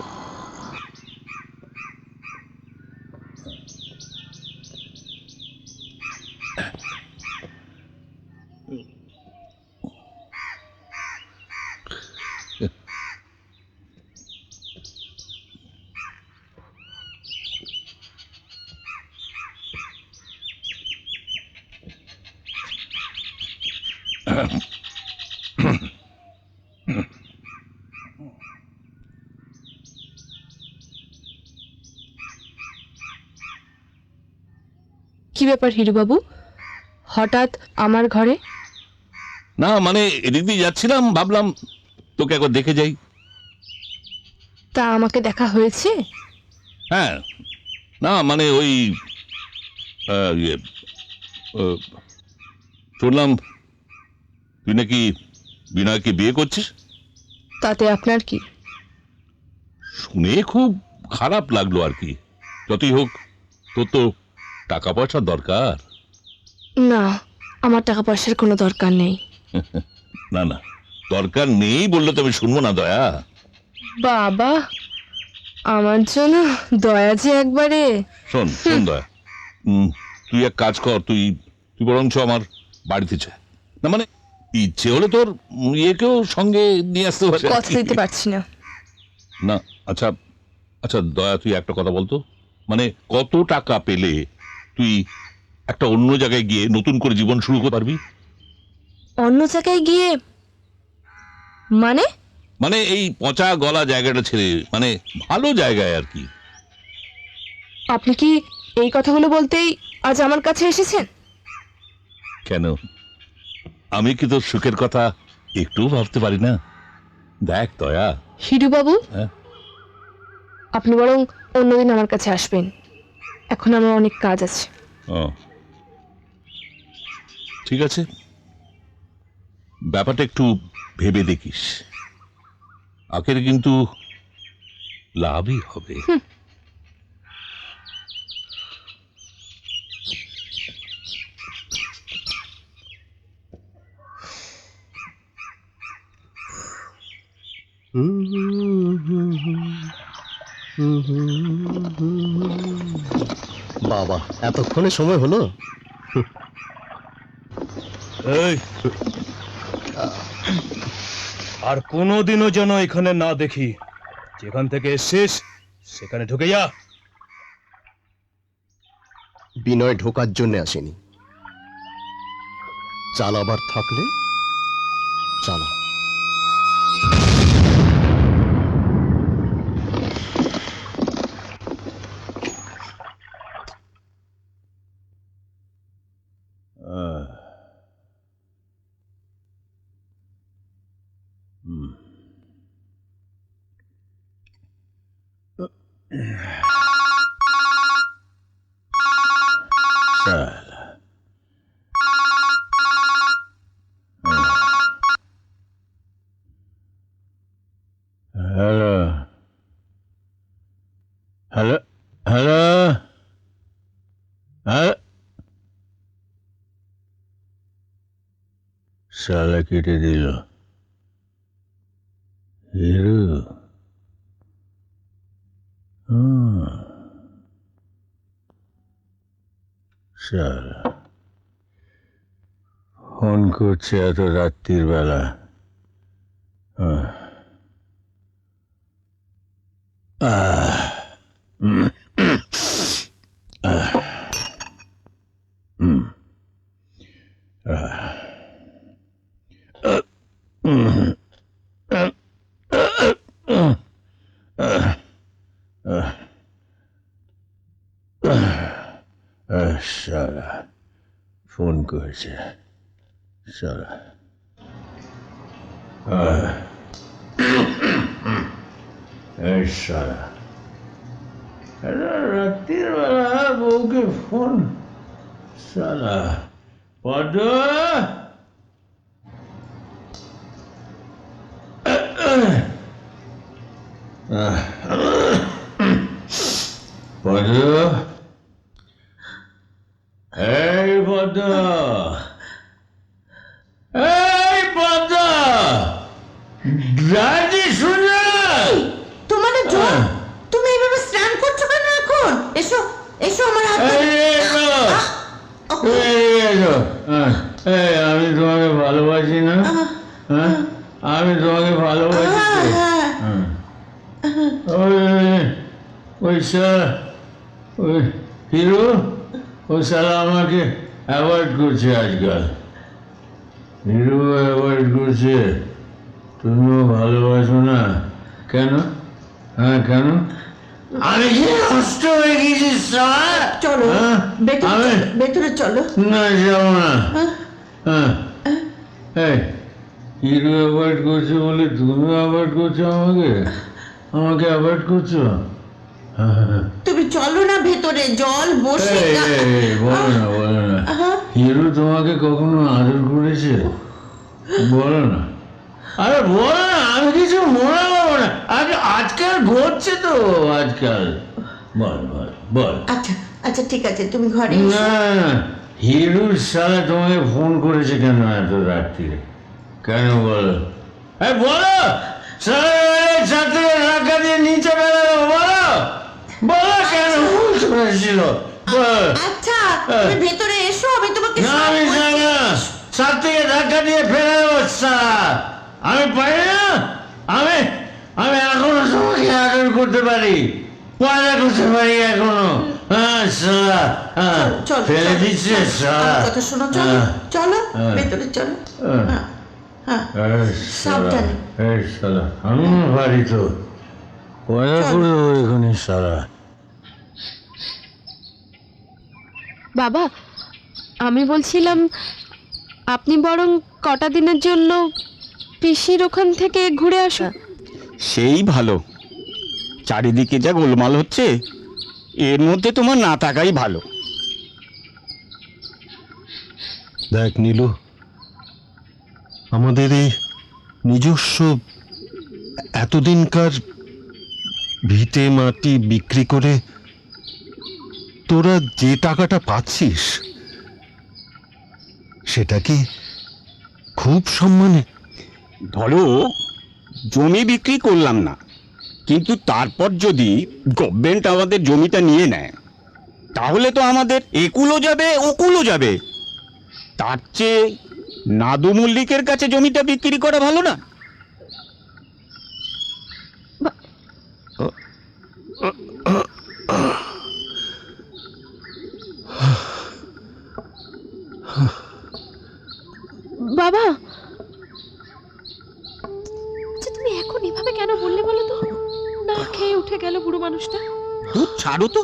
কি ব্যাপার হিরুবাবু, হঠাৎ আমার ঘরে? না মানে এদিক দিয়ে যাচ্ছিলাম, ভাবলাম তোকে একবার দেখে যাই। তা আমাকে দেখা হয়েছে? হ্যাঁ, না মানে ওই শুনলাম তুই নাকি বিনয়কে বিয়ে করছিস। তাতে আপনার কি? শুনে খুব খারাপ লাগলো আর কি। যতই হোক তোর তো টাকা পয়সার দরকার। না, আমার টাকা পয়সার কোনো দরকার নেই। না না, দরকার নেই বললে তো আমি শুনবো না দয়া। বাবা, আমার জন্য দয়া যে একবারে। শোন শোন দয়া, তুই এক কাজ কর, তুই বরঞ্চ আমার বাড়িতে চা। না মানে ইচ্ছে হলে তোর ইয়েকেও সঙ্গে নিয়ে আসতে পারে। কথা দিতে পারছি না। না আচ্ছা আচ্ছা দয়া, তুই একটা কথা বলতো, মানে কত টাকা পেলে তুই একটা অন্য জায়গায় গিয়ে নতুন করে জীবন শুরু করতে পারবি? অন্য জায়গায় গিয়ে মানে? মানে এই পচা গলা জায়গাটা ছেড়ে, মানে ভালো জায়গায় আর কি। আপনি কি এই কথাগুলো বলতেই আজ আমার কাছে এসেছেন? কেন, আমি কি তোর সুখের কথা একটু ভাবতে পারি না? দেখ দয়া। হিরুবাবু, হ্যাঁ? আপনি বরং অন্যদিন আমার কাছে আসবেন, এখন আমার অনেক কাজ আছে। ও ঠিক আছে, ব্যাপারটা একটু ভেবে দেখিস, আখের কিন্তু লাভই হবে। বাবা, এতক্ষণে সময় হলো? এই আর কোনোদিনও যেন এখানে না দেখি। যেখান থেকে এসছিস সেখানে ঢুকে যা। বিনয় ঢোকার জন্য আসেনি, চালাবার থাকলে চালা। হ্যালো হ্যালো হ্যালো হ্যালো, শালা কেটে দিল। হিরু শালা ফোন করছে এত রাত্রির বেলা। শালা ফোন করেছে শালা। শালা রাত্রির বেলা বউকে ফোন। শালা পদ পদ, এই পদ, এই পদ, দাদি শুনে তোমার জল, তুমি এইভাবে স্নান করছো কেন এখন? এসো এসো আমার হাতে। আমি তোমাকে ভালোবাসি না? আমি তোমাকে ভালোবাসি। ওই ওই হিরো, ও শালা আমাকে অ্যাভয়েড করছে আজকাল। হিরো অ্যাভয়েড করছে, তুমিও ভালোবাসো না কেন? হ্যাঁ কেন? আমি কি নষ্ট হয়ে গেছি? চলো ভেতরে চলো। না যাবো না। হিরো অ্যাভয়েড করছে বলে তুমি অ্যাভয়েড করছো আমাকে? আমাকে অ্যাভয়েড করছো? তুমি চলো না ভেতরে, জল বসে। বলো না বলো না, হিরো তোমাকে কখনো আদর করেছে? বলো না, আরে বলো না, আমি কিছু মনে করবো না। আরে আজকাল ঘটছে তো, আজকাল। বল বল বল। আচ্ছা আচ্ছা ঠিক আছে, তুমি ঘরে না হিরো শালা তোমাকে ফোন করেছে কেন এত রাত্রিরে? কেন বলো? বলো, ছাদ থেকে ধাক্কা দিয়ে নিচে বেরোলো। বলো বলো কেন ফোন করেছিল? আচ্ছা তুমি ভেতরে এসো, আমি তোমাকে না আমি যাই না, ছাদ থেকে ধাক্কা দিয়ে ফেলে দেবো শালা। আমি পারি না, আমি আমি এখনো তোমাকে আদর করতে পারি, পয়দা করতে পারি এখনো। হ্যাঁ শালা, ফেলে দিচ্ছে শালা। কথা শোনো, চলো চলো ভেতরে চলো। সাবধানে। শালা আমি পারি তো, পয়দা করে দেবো এখানে শালা। বাবা, আমি বলছিলাম আপনি বরং কটা দিনের জন্য পিসির ওখান থেকে ঘুরে আসুন। সেই ভালো, চারিদিকে যা গোলমাল হচ্ছে, এর মধ্যে তোমার না থাকাই ভালো। দেখ নীলু, আমাদের এই নিজস্ব এতদিনকার ভিটে মাটি বিক্রি করে তোরা যে টাকাটা পাচ্ছিস, সেটা কি খুব সম্মানে? ধরো জমি বিক্রি করলাম না, কিন্তু তারপর যদি গভর্নমেন্ট আমাদের জমিটা নিয়ে নেয়, তাহলে তো আমাদের একুলও যাবে ওকুলও যাবে। তার চেয়ে নাদু মল্লিকের কাছে জমিটা বিক্রি করা ভালো না? বাবা, আচ্ছা তুমি এখন এভাবে কেন বললে বলো তো? না খেয়ে উঠে গেল বুড়ো মানুষটা। দুধ ছাড়ো তো।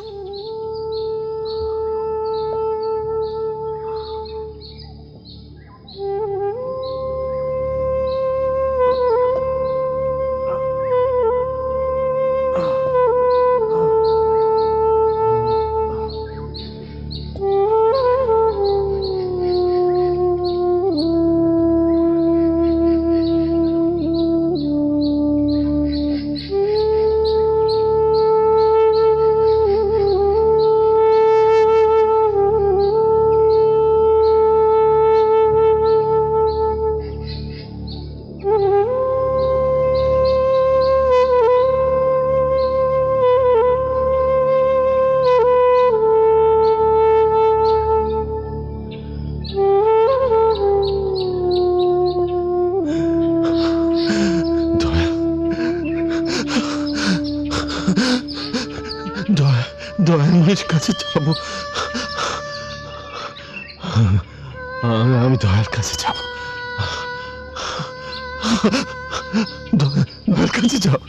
দয়াময়ের কাছে যাব, আমি দয়ার কাছে যাব, দয়ার কাছে যাব,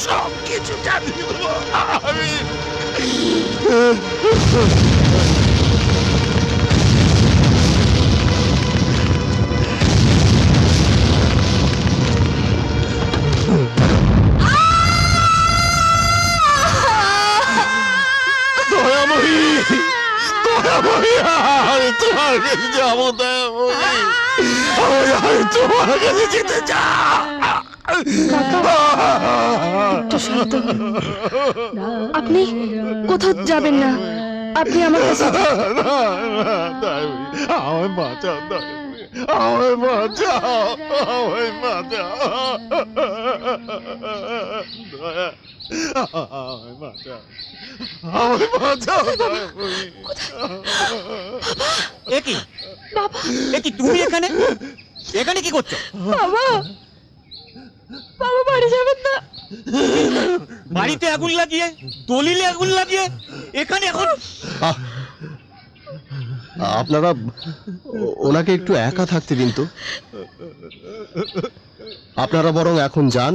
সব কিছু জানি আমি। দয়াময়ী, দয়াময়ী, আমি তোমার কাছে যাবো, দয়াময়ী, আমি তোমার কাছে যেতে চাই। আপনি কোথাও যাবেন না, আপনি আমার কাছে আমায় বাঁচাও, আমায় বাঁচাও, আমায় বাঁচাও, দয়া, আমায় বাঁচাও, আমায় বাঁচাও। একি তুমি এখানে এখানে কি করছো? বাবা, বাবা বাড়ি যাবেন না? বাড়িতে আগুন লাগিয়ে, দলিলে আগুন লাগিয়ে, এখানে এখন আপনারা ওনাকে একটু একা থাকতে দিন তো। আপনারা বরং এখন যান,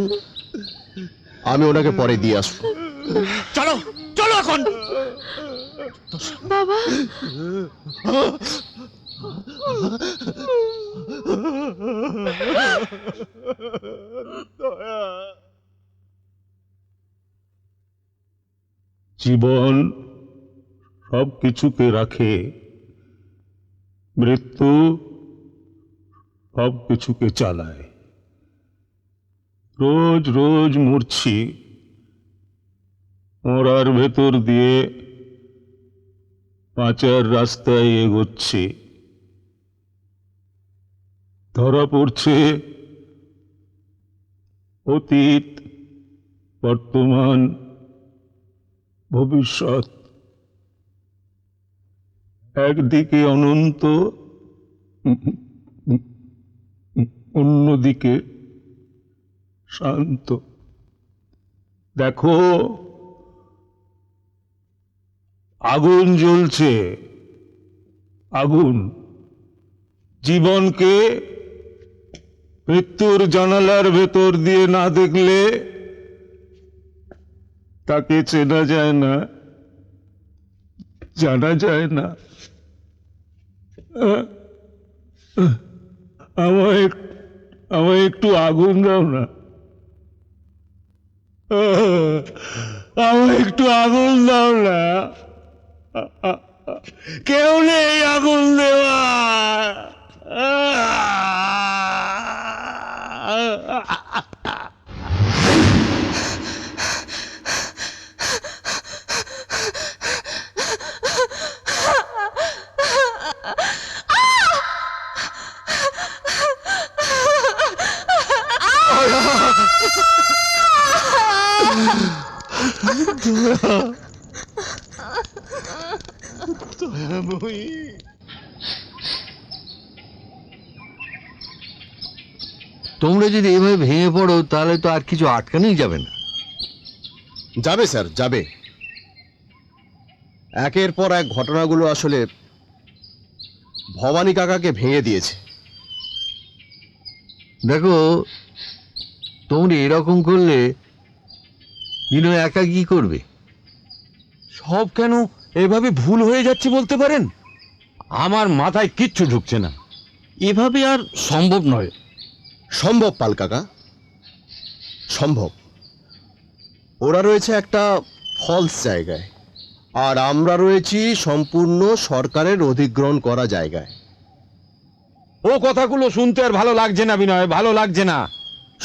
আমি ওনাকে পরে দিয়ে আসবো। চলো। এখন। বাবা জীবন সব কিছুকে রাখে, মৃত্যু সব কিছুকে চালায়। রোজ রোজ মরছি, মরার ভেতর দিয়ে বাঁচার রাস্তায় এগোচ্ছি। ধরা পড়ছে অতীত, বর্তমান, ভবিষ্যৎ। একদিকে অনন্ত, অন্যদিকে শান্ত। দেখো, আগুন জ্বলছে, আগুন। জীবনকে মৃত্যুর জানালার ভেতর দিয়ে না দেখলে তাকে চেনা যায় না, জানা যায় না। আমায় একটু আগুন দাও না, আমায় একটু আগুন দাও না। কেউ নেই আগুন দেওয়া। তোমরা যদি এভাবে ভেঙে পড়ো তাহলে তো আর কিছু আটকানোই যাবে না। যাবে স্যার, যাবে। একের পর এক ঘটনাগুলো আসলে ভবানী কাকাকে ভেঙে দিয়েছে। দেখো, তোমরা এরকম করলে বিনয় একা কি করবে? সব কেন এভাবে ভুল হয়ে যাচ্ছে বলতে পারেন? আমার মাথায় কিচ্ছু ঢুকছে না। এভাবে আর সম্ভব নয়। সম্ভব পাল কাকা, সম্ভব। ওরা রয়েছে একটা ফলস জায়গায়, আর আমরা রয়েছি সম্পূর্ণ সরকারের অধিগ্রহণ করা জায়গায়। ও কথাগুলো শুনতে আর ভালো লাগছে না বিনয়, ভালো লাগছে না।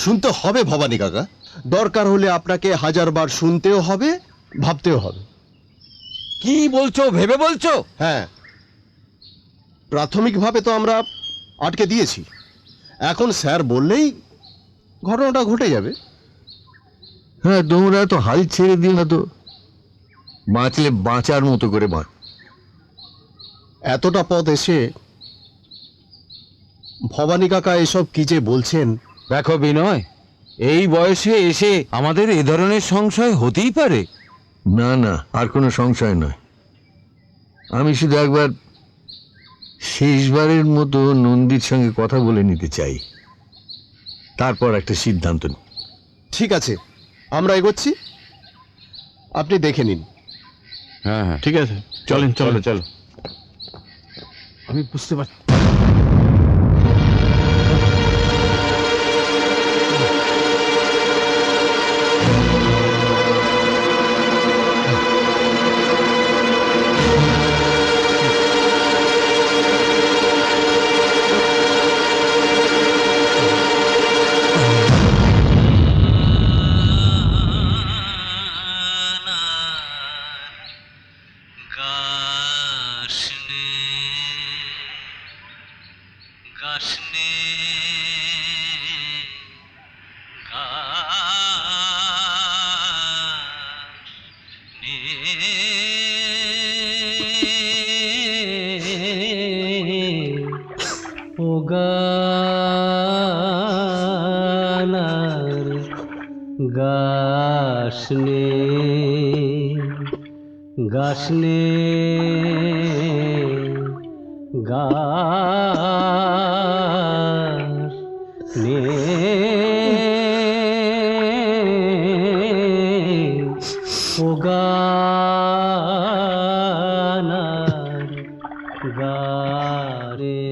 শুনতে হবে ভবানী কাকা, দরকার হলে আপনাকে 1000 বার শুনতেও হবে, ভাবতেও হবে। কি বলছো, ভেবে বলছো? হ্যাঁ, প্রাথমিকভাবে তো আমরা আটকে দিয়েছি। এখন স্যার বললেই ঘটনাটা ঘটে যাবে। হ্যাঁ, তোমরা তো হাল ছেড়ে দিও না তো। বাঁচলে বাঁচার মতো করে বাঁচ। এতটা পথ এসে ভবানী কাকা এসব কি যে বলছেন। দেখো বিনয়, এই বয়সে এসে আমাদের এ ধরনের সংশয় হতেই পারে। না না, আর কোনো সংশয় নয়। আমি শুধু একবার শেষবারের মতো নন্দীর সঙ্গে কথা বলে নিতে চাই, তারপর একটা সিদ্ধান্ত নিই। ঠিক আছে, আমরা এগোচ্ছি, আপনি দেখে নিন। হ্যাঁ হ্যাঁ, ঠিক আছে, চলেন চলো চলো। আমি বুঝতে পারছি। ও গানার গাসনে গাসনে গাসনে ও গানার গারে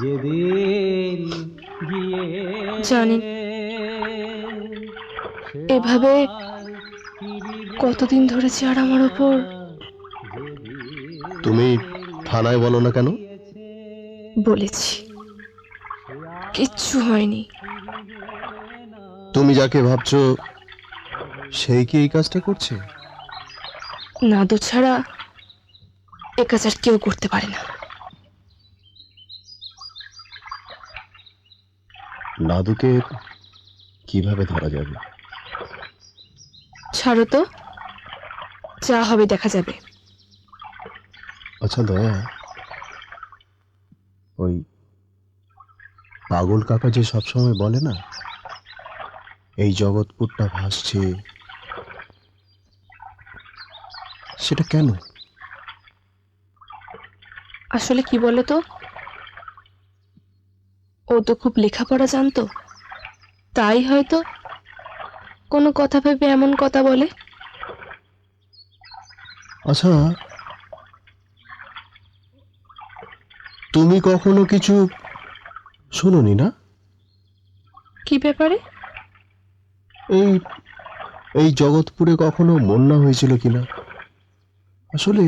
যেদিন গিয়ে জানি এভাবে কতদিন ধরেছে আর আমার ওপর। তুমি থানায় বলো না কেন? বলেছি, কিচ্ছু হয়নি। তুমি যাকে ভাবছো সেই কি এই কাজটা করছে? নাদু ছাড়া এ কাজ আর কেউ করতে পারে না। নাদুকে কিভাবে ধরা যাবে? ছাড়ো তো, যা হবে দেখা যাবে। আচ্ছা দয়া, ওই পাগল কাকা যে সবসময় বলে না এই জগৎপুরটা ভাসছে, সেটা কেন? আসলে কি বলো তো, ও তো খুব লেখাপড়া জানতো, তাই হয়তো কোনো কথা ভেবে এমন কথা বলে। আচ্ছা, তুমি কখনো কিছু শোনোনি না? কি ব্যাপারে? এই এই জগৎপুরে কখনো বন্যা হয়েছিল কিনা? আসলে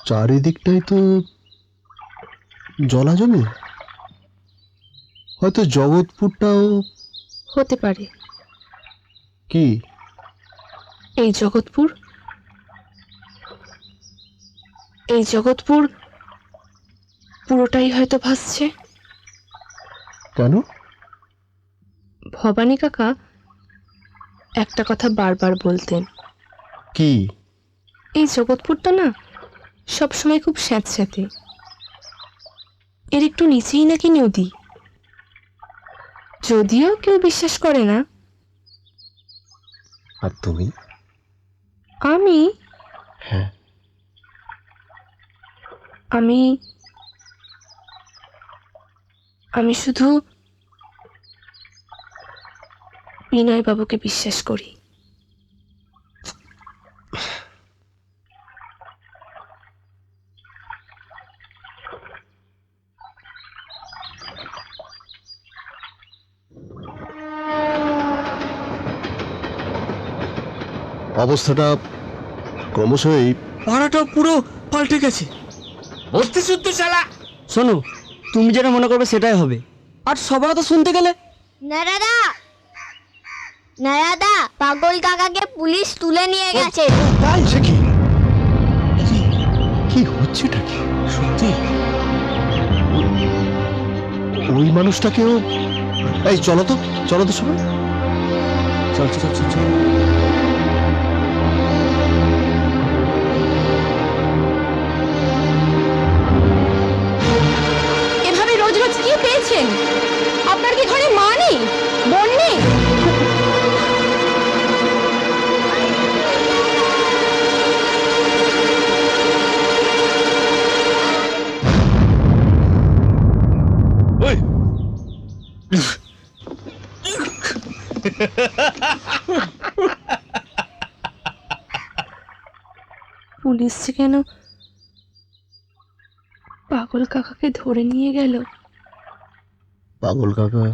চারিদিকটাই তো জলাজমি, হয়তো জগৎপুরটাও হতে পারে। কি এই জগৎপুর পুরোটাই হয়তো ভাসছে। কেন? ভবানী কাকা একটা কথা বারবার বলতেন। কি? এই জগৎপুরটা না সবসময় খুব স্যাঁতস্যাঁতে, এর একটু নিচেই নাকি নদী। যদিও কেউ বিশ্বাস করে না। আর তুমি? আমি হ্যাঁ, আমি শুধু বিনয় বাবুকে বিশ্বাস করি। অবস্থাটা ক্রমশই পাড়াটা পুরো পাল্টে গেছে। বসতে শুদ্ধ শালা। শোনো, তুমি যেটা মনে করবে সেটাই হবে, আর সবার তো শুনতে গেলে। নারাদা, নারাদা, পাগল কাকাকে পুলিশ তুলে নিয়ে গেছে। তাই সে কি? কি হচ্ছেটা কি? সত্যি ওই মানুষটাকেও? এই চলো তো সবাই। চল চল চল চল। এভাবে রোজ রোজ কি পেয়েছেন? আপনার কি ঘরে মা নেই, বোন নেই? ওই পুলিশ যে কেন পাগল কাকাকে ধরে নিয়ে গেল? পাগল কাকা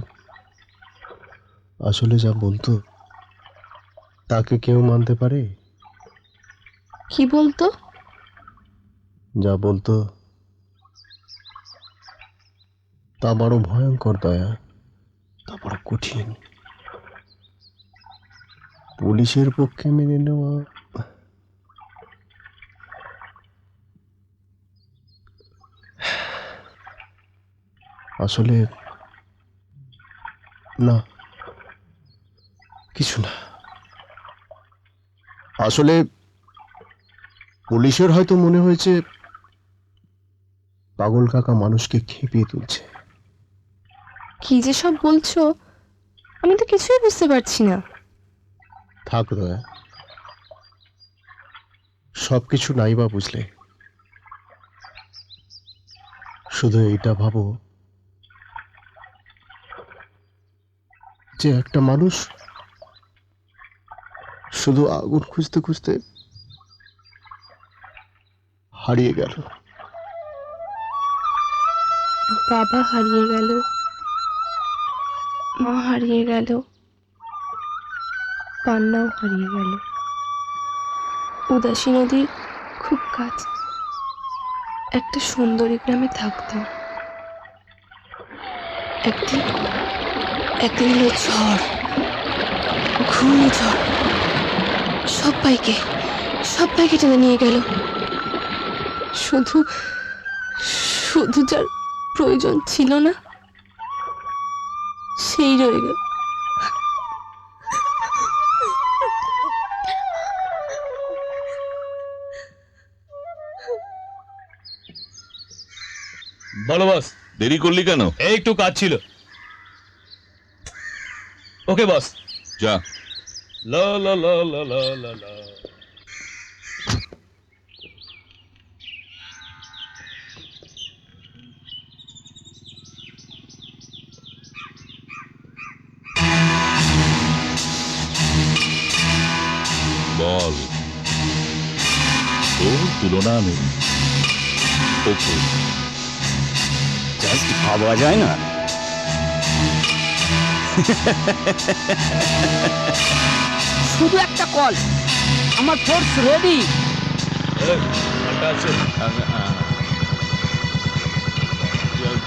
আসলে যা বলতো তাকে কেউ মানতে পারে? কি বলতো? যা বলতো তা বড় ভয়ঙ্কর দয়া, তা বড় কঠিন। পুলিশের পক্ষে মেনে নেওয়া আসলে না, কিছু না। আসলে পুলিশের হয়তো মনে হয়েছে পাগল কাকা মানুষকে খেপিয়ে তুলছে। কি যে সব বলছো, আমি তো কিছুই বুঝতে পারছি না। থাক দয়া, সবকিছু নাই বা বুঝলে, শুধু এইটা ভাবো যে একটা মানুষ শুধু আগুন খুঁজতে খুঁজতে হারিয়ে গেল। বাবা হারিয়ে গেল, মা হারিয়ে গেল, কান্নাও হারিয়ে গেল। উদাসী নদীর খুব কাছে একটা সুন্দরী গ্রামে থাকতাম। একদিন হলো ঝড়, ঘূর্ণিঝড়, সবাইকে টেনে নিয়ে গেল। শুধু যার প্রয়োজন ছিল না সেই রয়ে গেল। বলো বস, দেরি করলি কেন? এই একটু কাজ ছিল। ওকে বস। যা। লা লা লা লা লা লা লা। বল, তোর তুলনা নেই। ওকে, জাস্ট ভাবা যায় না। শুধু একটা কল, আমার ফোর্স রেডি।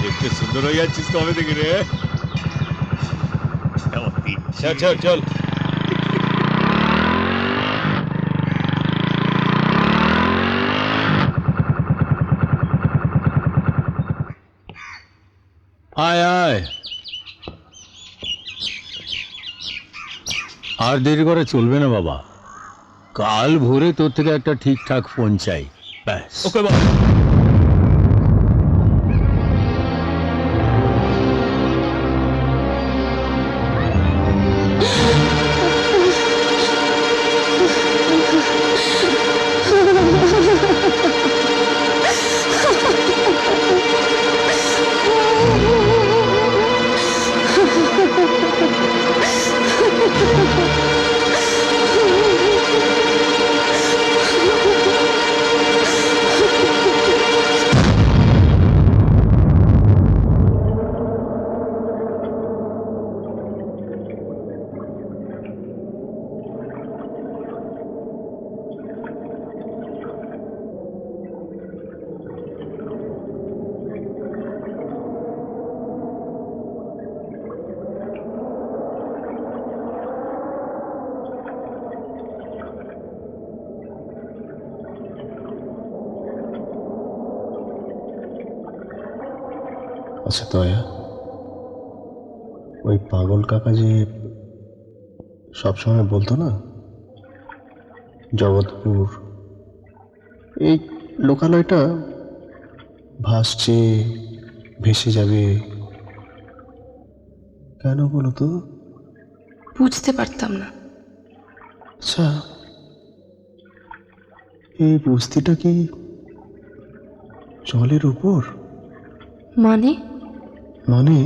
দেখতে সুন্দর হয়ে যাচ্ছিস কবে থেকে রে? চল চল চল। আয় আয়, আর দেরি করে চলবে না বাবা। কাল ভোরে তোর থেকে একটা ঠিকঠাক ফোন চাই, ব্যাস। ওকে বাবা। আচ্ছা দয়া, ওই পাগল কাকা যে সবসময় বলতো না জগৎপুর এই লোকালয়টা ভাসছে, ভেসে যাবে, কেন বলো তো? বুঝতে পারতাম না। আচ্ছা, এই বস্তিটা কি জলের উপর? মানে মানে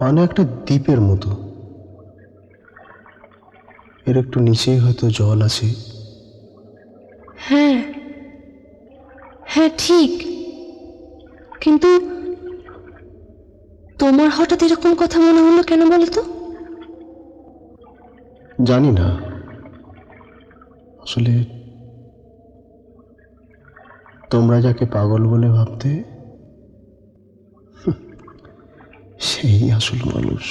মানে একটা দ্বীপের মতো। এর একটু নিচেই হয়তো জল আছে। হ্যাঁ হ্যাঁ ঠিক, কিন্তু তোমার হঠাৎ এরকম কথা মনে হলো কেন বলতো? জানি না, আসলে তোমরা যাকে পাগল বলে ভাবতে সেই আসল মানুষ।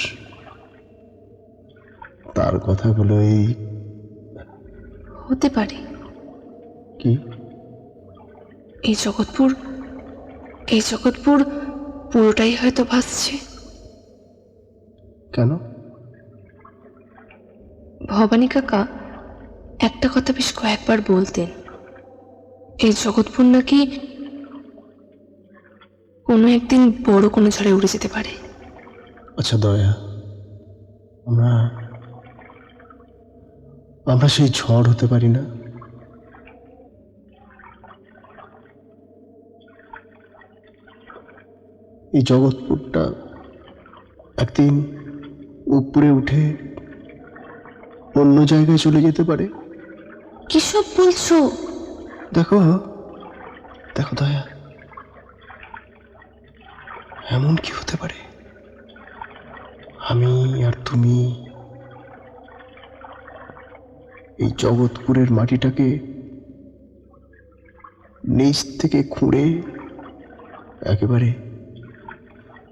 তার কথাগুলো হতে পারে। কি এই জগৎপুর পুরোটাই হয়তো ভাসছে। কেন? ভবানী কাকা একটা কথা বেশ কয়েকবার বলতেন, এই জগৎপুর নাকি কোনো একদিন বড় কোনো ঝড়ে উড়ে যেতে পারে। আচ্ছা দয়া, আমরা সেই ঝড় হতে পারি না? এই জগৎপুরটা একদিন উপরে উঠে অন্য জায়গায় চলে যেতে পারে। কিসব বলছো? দেখো দেখো দয়া, এমন কি হতে পারে আমি আর তুমি এই জগৎপুরের মাটিটাকে নিচ থেকে খুঁড়ে একেবারে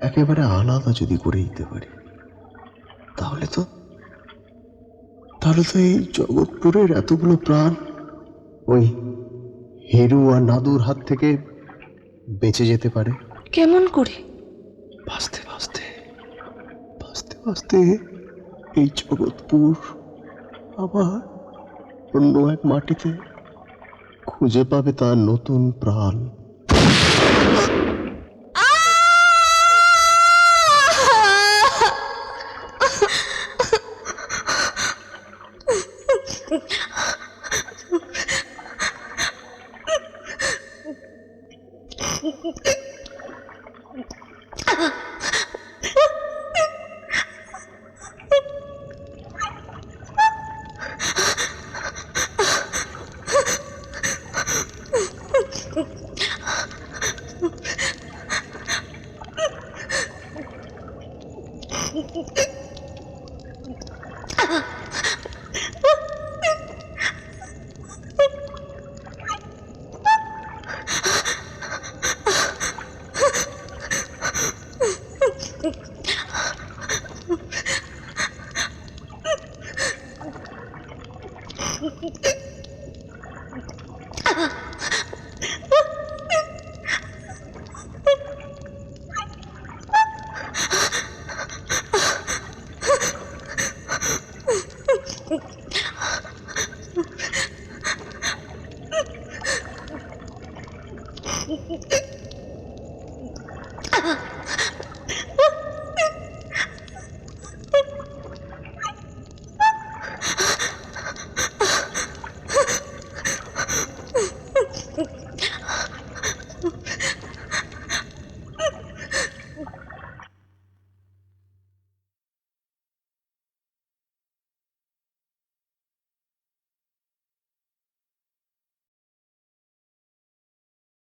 একেবারে আলাদা যদি করে দিতে পারি, তাহলে তো এই জগৎপুরের এতগুলো প্রাণ ওই হেরু আর নাদুর হাত থেকে বেঁচে যেতে পারে। কেমন করে? ভাসতে ভাসতে ভাসতে ভাসতে এই জগৎপুর আবার অন্য এক মাটিতে খুঁজে পাবে তার নতুন প্রাণ।